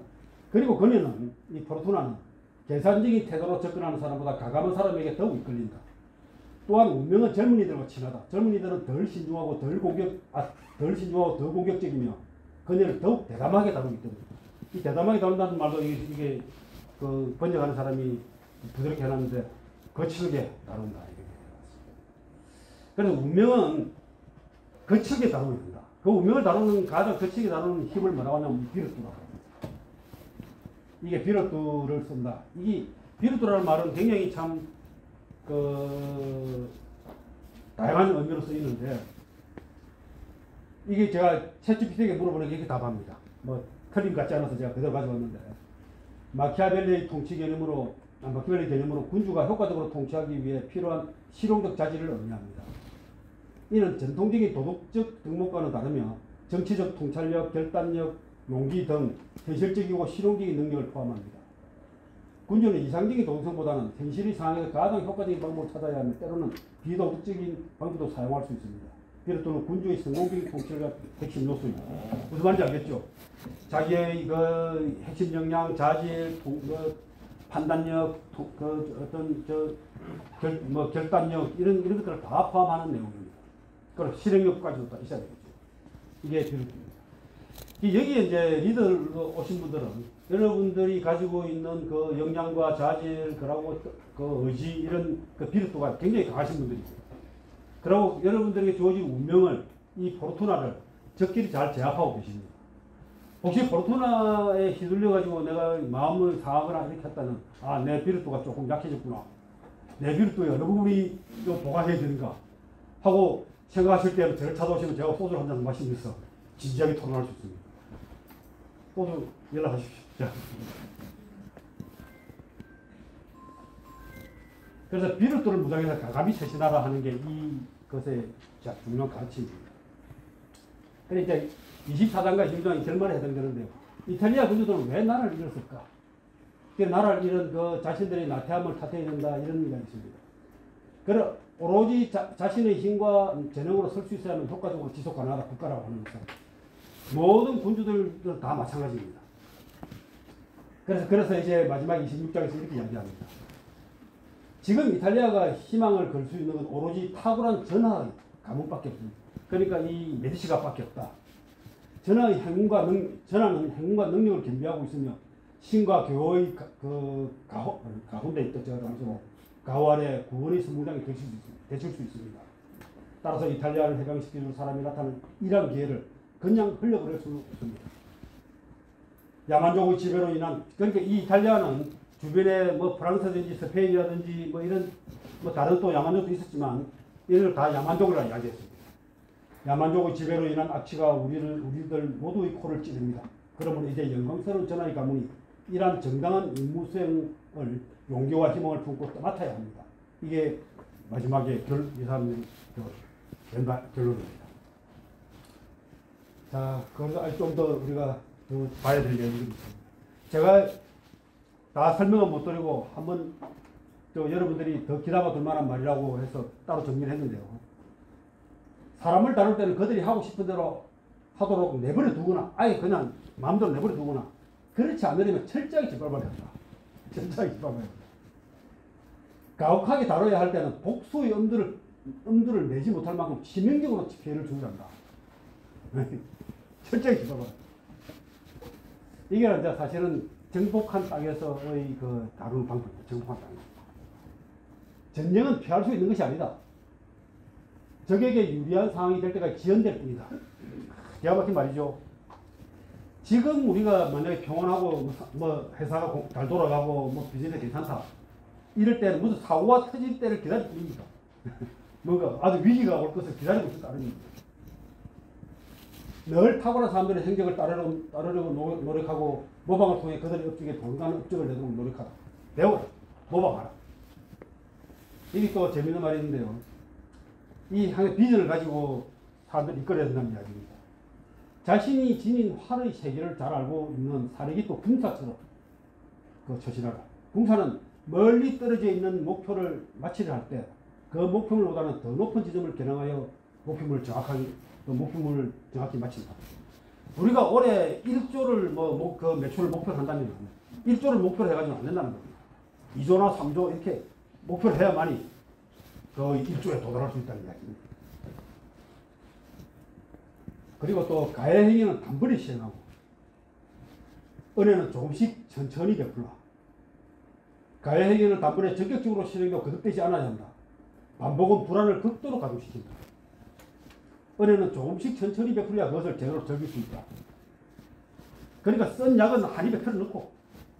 그리고 그녀는, 이 포르투나는 계산적인 태도로 접근하는 사람보다 가감한 사람에게 더욱 이끌린다. 또한 운명은 젊은이들과 친하다. 젊은이들은 덜 신중하고 더 공격적이며 그녀를 더욱 대담하게 다루기 때문에. 이 대담하게 다룬다는 말도 이게 번역하는 사람이 부드럽게 해놨는데 거칠게 다룬다. 그래서 운명은 거칠게 다루면 된다. 그 운명을 다루는 가장 거칠게 다루는 힘을 뭐라고 하냐면 비르투라고 합니다. 이게 비르투를 쓴다. 이 비르투라는 말은 굉장히 참 다양한 의미로 쓰이는데, 이게 제가 챗GPT에게 물어보니까 이렇게 답합니다. 틀림 같지 않아서 제가 그대로 가져왔는데, 마키아벨리의 마키아벨리 개념으로 군주가 효과적으로 통치하기 위해 필요한 실용적 자질을 의미합니다. 이는 전통적인 도덕적 덕목과는 다르며 정치적 통찰력, 결단력, 용기 등 현실적이고 실용적인 능력을 포함합니다. 군주는 이상적인 도덕성보다는 현실의 상황에서 가장 효과적인 방법을 찾아야 하며 때로는 비도덕적인 방법도 사용할 수 있습니다. 비르투는 군주의 성공적인 통치가 핵심 요소입니다. 무슨 말인지 알겠죠? 자기의 핵심 역량, 자질, 판단력, 결단력 이런 것들을 다 포함하는 내용입니다. 그리고 실행력까지도 다 있어야 되겠죠. 이게 비르투입니다. 여기에 이제 리더로 오신 분들은 여러분들이 가지고 있는 그 역량과 자질, 그리고 의지, 이런 비르투가 굉장히 강하신 분들이고, 그리고 여러분들에게 주어진 운명을, 이 포르투나를 적절히 잘 제압하고 계십니다. 혹시 포르투나에 휘둘려가지고 내가 마음을 상하거나 이렇게 했다는, 내 비르투가 조금 약해졌구나. 내 비르투의 어느 부분이 좀 보강해야 되는가 하고 생각하실 때는 저를 찾아오시면 제가 소주를 한 잔 마시면서 진지하게 토론할 수 있습니다. 소주 연락하십시오. 자. 그래서 비르투를 무장해서 가감히 세신하라 하는 게 이것의 중요한 가르침입니다. 그러니까 이제 24장과 22장이 결말에 해당되는데요. 이탈리아 군주들은 왜 나라를 잃었을까? 나라를 잃은 자신들의 나태함을 탓해야 된다, 이런 의미가 있습니다. 그래 오로지 자신의 힘과 재능으로 설 수 있어야만 효과적으로 지속 가능하다 국가라고 하는 것은 모든 군주들은 다 마찬가지입니다. 그래서 이제 마지막 26장에서 이렇게 이야기합니다. 지금 이탈리아가 희망을 걸 수 있는 건 오로지 탁월한 전하의 가문밖에 없습니다. 그러니까 이 메디치가밖에 없다. 전하는 행운과 능력을 겸비하고 있으며 신과 교의 가운데 있던 가활의 구원의 선봉장이 되실 수 있습니다. 따라서 이탈리아를 해방시켜줄 사람이 나타나는 이러한 기회를 그냥 흘려버릴 수 없습니다. 야만족의 지배로 인한, 그러니까 이 이탈리아는 주변에 뭐 프랑스든지 스페인이라든지 뭐 이런 뭐 다른 또 야만족도 있었지만 이들 다 야만족이라 이야기했습니다. 야만족의 지배로 인한 악취가 우리들 모두의 코를 찌릅니다. 그러므로 이제 영광스러운 전하의 가문이 이러한 정당한 임무 수행을 용기와 희망을 품고 맡아야 합니다. 이게 마지막에 결론입니다. 자, 그래서 좀 더 우리가 봐야 될 내용이 있습니다. 제가 다 설명은 못 드리고 한번 여러분들이 더 기다가 둘 만한 말이라고 해서 따로 정리를 했는데요. 사람을 다룰 때는 그들이 하고 싶은 대로 하도록 내버려 두거나 아예 그냥 마음대로 내버려 두거나 그렇지 않으려면 철저하게 짓밟아야 한다. 철저하게 짓밟아야 한다. 가혹하게 다뤄야 할 때는 복수의 엄두를 내지 못할 만큼 치명적으로 피해를 주어야 한다. 철저하게 짓밟아야 한다. 이게 이제 사실은 정복한 땅에서의 그 다루는 방법이에요. 정복한 땅에서. 전쟁은 피할 수 있는 것이 아니다. 적에게 유리한 상황이 될 때까지 지연될 뿐이다. 기가 막힌 말이죠. 지금 우리가 만약에 평온하고 뭐 회사가 잘 돌아가고 뭐 비즈니스 괜찮다. 이럴 때는 무슨 사고가 터질 때를 기다릴 뿐입니다. 뭔가 아주 위기가 올 것을 기다리고 있을 따름입니다. 늘 탁월한 사람들의 행적을 따르려고 노력하고 모방을 통해 그들의 업적에 동일한 업적을 내도록 노력하라. 배워라. 모방하라. 이게 또 재밌는 말이 있는데요. 이 항상 비전을 가지고 사람들을 이끌어야 된다는 이야기입니다. 자신이 지닌 활의 세계를 잘 알고 있는 사력이 또 궁사처럼 처신하라. 궁사는 멀리 떨어져 있는 목표를 마치려 할 때 그 목표물보다는 더 높은 지점을 겨냥하여 목표물을 정확히 마친다. 우리가 올해 1조를 그 매출을 목표로 한다면 1조를 목표로 해가지고 안 된다는 겁니다. 2조나 3조 이렇게 목표를 해야만이 그 1조에 도달할 수 있다는 이야기입니다. 그리고 또 가해 행위는 단번에 시행하고 은혜는 조금씩 천천히 베풀라. 가해 행위는 단번에 전격적으로 실행되고 거듭되지 않아야 한다. 반복은 불안을 극도로 가중시킨다. 은혜는 조금씩 천천히 베풀어야 그것을 제대로 즐길 수 있다. 그러니까 쓴 약은 한 입에 펴 넣고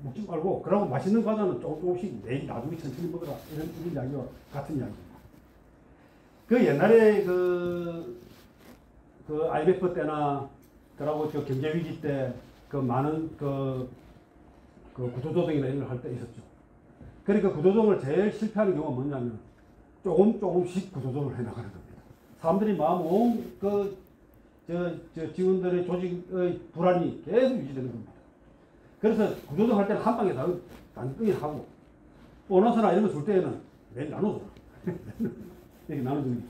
먹지 말고 그러고 맛있는 과자는 조금씩 내일 나중에 천천히 먹어라. 이런 이야기와 같은 이야기입니다. 그 옛날에 그 IMF 때나 그러고 저 경제 위기 때 그 많은 그 구조조정이나 이런 걸 할 때 있었죠. 그러니까 구조조정을 제일 실패하는 경우가 뭐냐면 조금씩 구조조정을 해나가는 겁니다. 사람들이 마음 직원들의 조직의 불안이 계속 유지되는 겁니다. 그래서 구조조정할 때는 한 방에 단건히 하고 보너스나 이런 거 줄 때에는 매일 나눠줘. 이렇게 나눠주는 게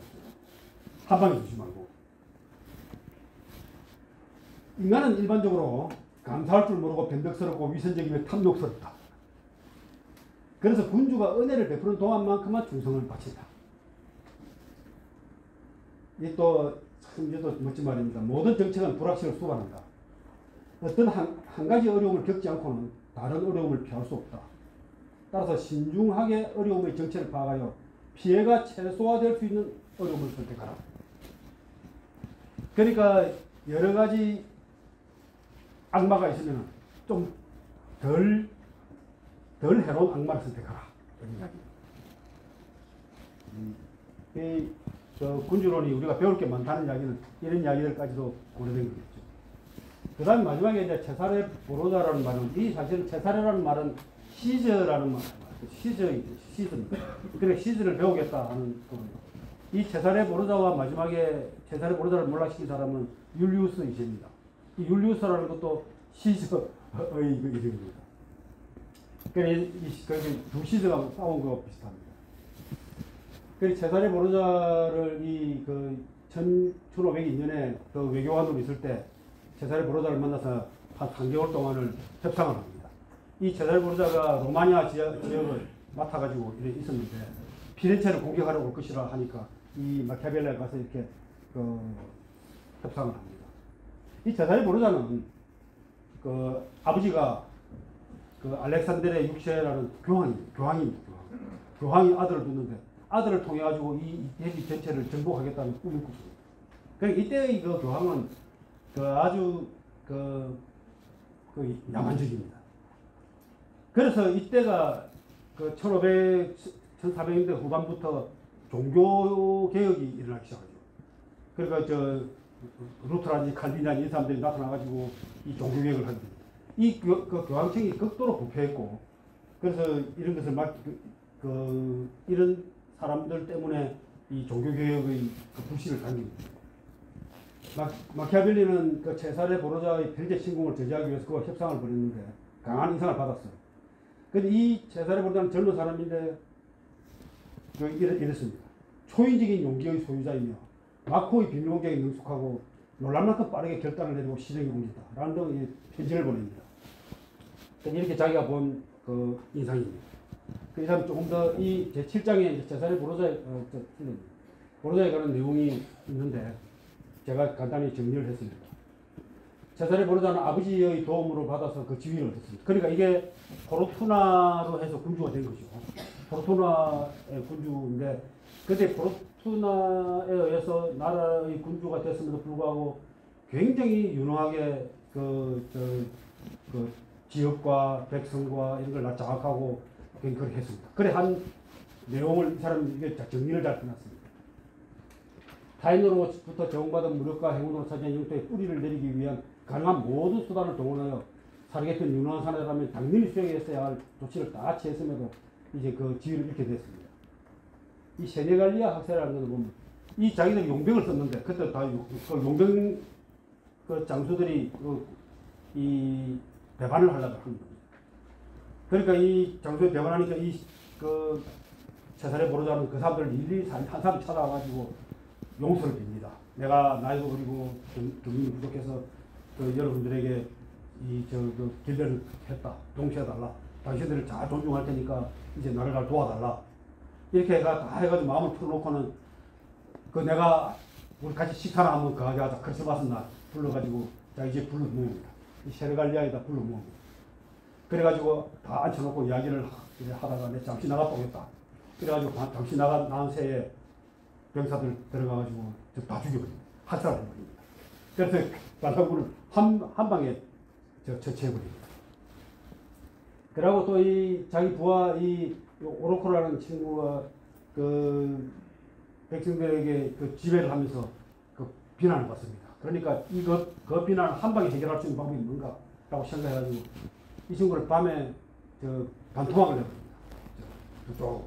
한 방에 주지 말고. 인간은 일반적으로 감사할 줄 모르고 변덕스럽고 위선적이며 탐욕스럽다. 그래서 군주가 은혜를 베푸는 동안만큼만 충성을 바친다. 이 또 멋진 말입니다. 모든 정책은 불확실을 수반한다. 어떤 한 가지 어려움을 겪지 않고는 다른 어려움을 피할 수 없다. 따라서 신중하게 어려움의 정체를 파악하여 피해가 최소화될 수 있는 어려움을 선택하라. 그러니까 여러 가지 악마가 있으면 좀 덜 해로운 악마를 선택하라. 이 군주론이 우리가 배울 게 많다는 이야기는 이런 이야기들까지도 고려된 거겠죠. 그 다음에 마지막에 이제 체사레 보로자라는 말은, 이 사실은 체사레라는 말은 시저라는 말, 시저입니다. 그래, 시저를 배우겠다 하는 겁니다. 이 체사레 보로자와 마지막에 체사레 보로자를 몰락시킨 사람은 율리우스 2세입니다. 이 율리우스라는 것도 시저의 이름입니다. 그래, 두 시저가 싸운 거 비슷합니다. 그래서 체사레 보로자를 1502년에 그 외교관으로 있을 때 체사레 보로자를 만나서 한 3개월 동안을 협상을 합니다. 이 제사레 보르자가 로마니아 지역을 맡아가지고 이렇게 있었는데 피렌체를 공격하러 올 것이라 하니까 이 마키아벨리가 가서 이렇게 그 협상을 합니다. 이 제사레 보르자는 그 아버지가 그 알렉산드레 6세라는 교황입니다. 교황이 아들을 뒀는데 아들을 통해 가지고 이 대지 전체를 정복하겠다는 꿈을 꿨습니다. 그러니까 이때의 그 교황은 그 아주 그 야만적입니다. 그래서 이때가 그 1400년대 후반부터 종교 개혁이 일어나기 시작하죠. 그러니까 저 루터라든지 칼빈이라든지 이 사람들이 나타나가지고 이 종교 개혁을 하게 됩니다. 이 그 교황청이 극도로 부패했고, 그래서 이런 것을 이런 사람들 때문에 이 종교 개혁의 그 불씨를 당깁니다. 마키아벨리는 그 체사레 보르자의 별제 침공을 저지하기 위해서 그와 협상을 벌였는데 강한 인상을 받았어요. 근데 이 체사레 보르자는 젊은 사람인데 이랬습니다. 초인적인 용기의 소유자이며 마코의 비밀 공작에 능숙하고 놀랍만큼 빠르게 결단을 내리고 실행에 옮긴다 라는 등의 편지를 보냅니다. 이렇게 자기가 본 그 인상입니다. 그 사람 조금 더 이 제7장에 제사레 보르자에 관한 내용이 있는데 제가 간단히 정리를 했습니다. 제사레 보르자는 아버지의 도움으로 받아서 그 지위를 얻었습니다. 그러니까 이게 포르투나로 해서 군주가 된 거죠. 포르투나의 군주인데, 그때 포르투나에 의해서 나라의 군주가 됐음에도 불구하고 굉장히 유능하게 그 지역과 백성과 이런 걸 장악하고 그렇게 했습니다. 그래 한 내용을 이 사람이 이게 정리를 잘 해놨습니다. 타인으로부터 제공받은 무력과 행운으로 차지한 영토에 뿌리를 내리기 위한 가능한 모든 수단을 동원하여 살아계신 유능한 사람이라면 당연히 수행했어야 할 조치를 다 취했음에도 이제 그 지위를 잃게 됐습니다. 이 세네갈리아 학세라는 것을 보면 이 자기들 용병을 썼는데 그때 다 그 용병 그 장수들이 이 배반을 하려고 하는 겁니다. 그러니까 이 장수에 배반하니까 이 그 체사레 보르자는 그 사람들을 일일이 한 사람 찾아와가지고 용서를 빕니다. 내가 나이도 어리고 경륜이 부족해서 그 여러분들에게 그 길배를 했다. 용서해달라. 당신들을 잘 존중할 테니까 이제 나를 잘 도와달라. 이렇게 다 해가지고 마음을 풀어놓고는 그 내가 우리 같이 식사나 한번 가게 하자. 크리스마스 날 불러가지고 자기 집 불러 모읍니다. 이 세네갈리아에다 불러 모읍니다. 그래가지고 다 앉혀놓고 이야기를 하다가 내 잠시 나갔다 오겠다. 그래가지고 잠시 나간 새에 병사들 들어가가지고 다 죽여버립니다. 학살을 해버립니다. 그래서 반상군을 한 방에 처치해버립니다. 그리고 또 이 자기 부하 이 오로코라는 친구가 그 백성들에게 그 지배를 하면서 그 비난을 받습니다. 그러니까 그 비난을 한 방에 해결할 수 있는 방법이 뭔가라고 생각해가지고 이 친구를 밤에 반토막을 내버립니다.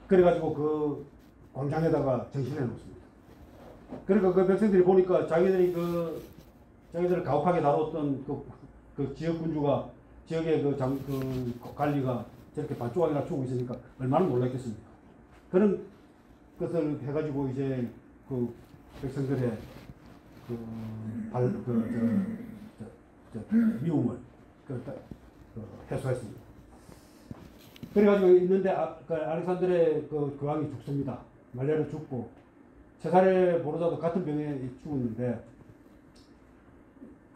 그래가지고 그 광장에다가 전신해 놓습니다. 그러니까 그 백성들이 보니까 자기들을 가혹하게 다뤘던 그 지역 군주가 지역의 그 관리가 저렇게 반쪽하게나 죽고 있으니까 얼마나 놀랐겠습니까? 그런 것을 해가지고 이제 그 백성들의 미움을 해소했습니다. 그래가지고 있는데 그 알렉산드레 그 교황이 죽습니다. 말레로 죽고 체사레 보르자도 같은 병에 죽었는데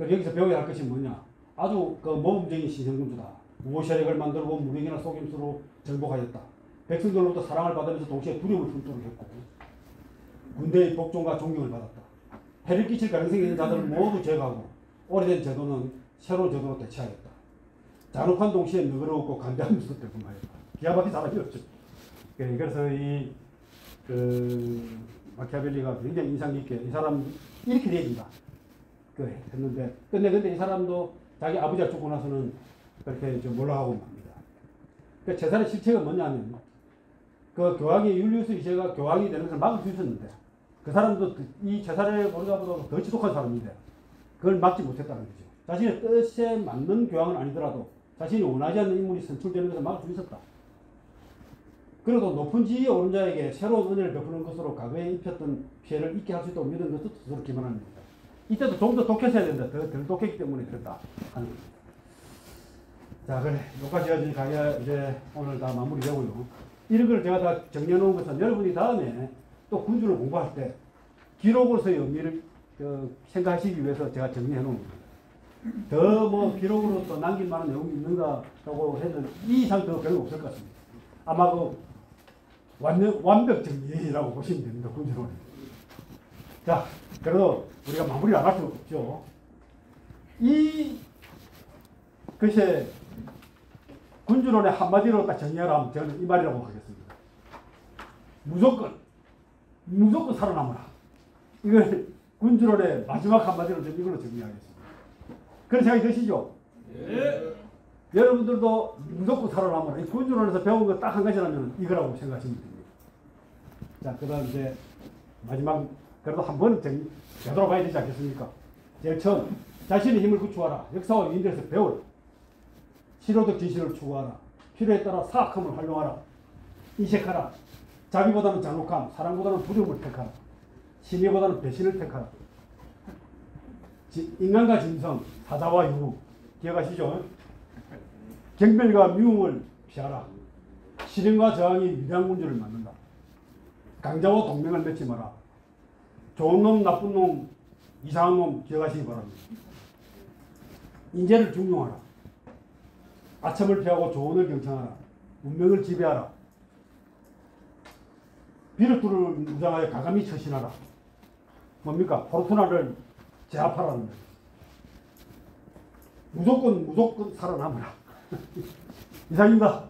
여기서 배워야 할 것이 뭐냐? 아주 그 모범적인 신성군주다. 무엇세력을 만들고 무력이나 속임수로 정복하였다. 백성들로부터 사랑을 받으면서 동시에 두려움을 품도록 했고 군대의 복종과 존경을 받았다. 해를 끼칠 가능성이 있는 자들을 모두 제거하고 오래된 제도는 새로운 제도로 대체하였다. 잔혹한 동시에 너그러웠고 간대한 모습을 대범하였다. 기가 막힌 사람이었죠. 그래서 마키아벨리가 굉장히 인상 깊게 이 사람 이렇게 되어진다. 했는데 근데 이 사람도 자기 아버지가 죽고 나서는 그렇게 좀 몰락하고 맙니다. 그 제사의 실체가 뭐냐면 그 교황이 율리우스 2세가 교황이 되는 것을 막을 수 있었는데 그 사람도 이 제사레 보르자보다 더 지독한 사람인데 그걸 막지 못했다는 거죠. 자신의 뜻에 맞는 교황은 아니더라도 자신이 원하지 않는 인물이 선출되는 것을 막을 수 있었다. 그래도 높은 지위에 오른 자에게 새로운 은혜를 베푸는 것으로 과거에 입혔던 피해를 잊게 할 수 있다고 믿은 것도 스스로 기만하는 겁니다. 이때도 좀 더 독했어야 된다. 덜 독했기 때문에 그랬다 하는 겁니다. 자, 그래. 여기까지 가야 이제 오늘 다 마무리되고요. 이런 걸 제가 다 정리해 놓은 것은 여러분이 다음에 또 군주를 공부할 때 기록으로서의 의미를 생각하시기 위해서 제가 정리해 놓은 겁니다. 더 뭐 기록으로 또 남길 만한 내용이 있는가라고 해도 이 이상 더 별로 없을 것 같습니다. 아마 그 완벽 정리라고 보시면 됩니다. 군주론. 자, 그래도 우리가 마무리를 안 할 수 없죠. 글쎄, 군주론의 한마디로 딱 정리하라면 저는 이 말이라고 하겠습니다. 무조건 살아남아라. 이걸 군주론의 마지막 한마디로 좀 이걸로 정리하겠습니다. 그런 생각이 드시죠? 네. 여러분들도 무조건 살아남아라. 이 군주론에서 배운 거 딱 한 가지라면 이거라고 생각하시면 됩니다. 자, 그 다음 이제 마지막, 그래도 한 번은 되돌아봐야 되지 않겠습니까? 제일 처음, 자신의 힘을 구축하라. 역사와 위인들에서 배우라. 실효적 진실을 추구하라. 필요에 따라 사악함을 활용하라. 인식하라. 자비보다는 잔혹함, 사랑보다는 두려움을 택하라. 신의보다는 배신을 택하라. 인간과 진성, 사자와 유무. 기억하시죠? 경멸과 미움을 피하라. 실행과 저항이 위대한 군주를 만든다. 강자와 동맹을 맺지 마라. 좋은 놈, 나쁜 놈, 이상한 놈 기억하시기 바랍니다. 인재를 중용하라. 아첨을 피하고 조언을 경청하라. 운명을 지배하라. 비르투를 무장하여 가감히 처신하라. 뭡니까? 포르투나를 제압하라는 거예요. 무조건 살아남으라. 이상입니다.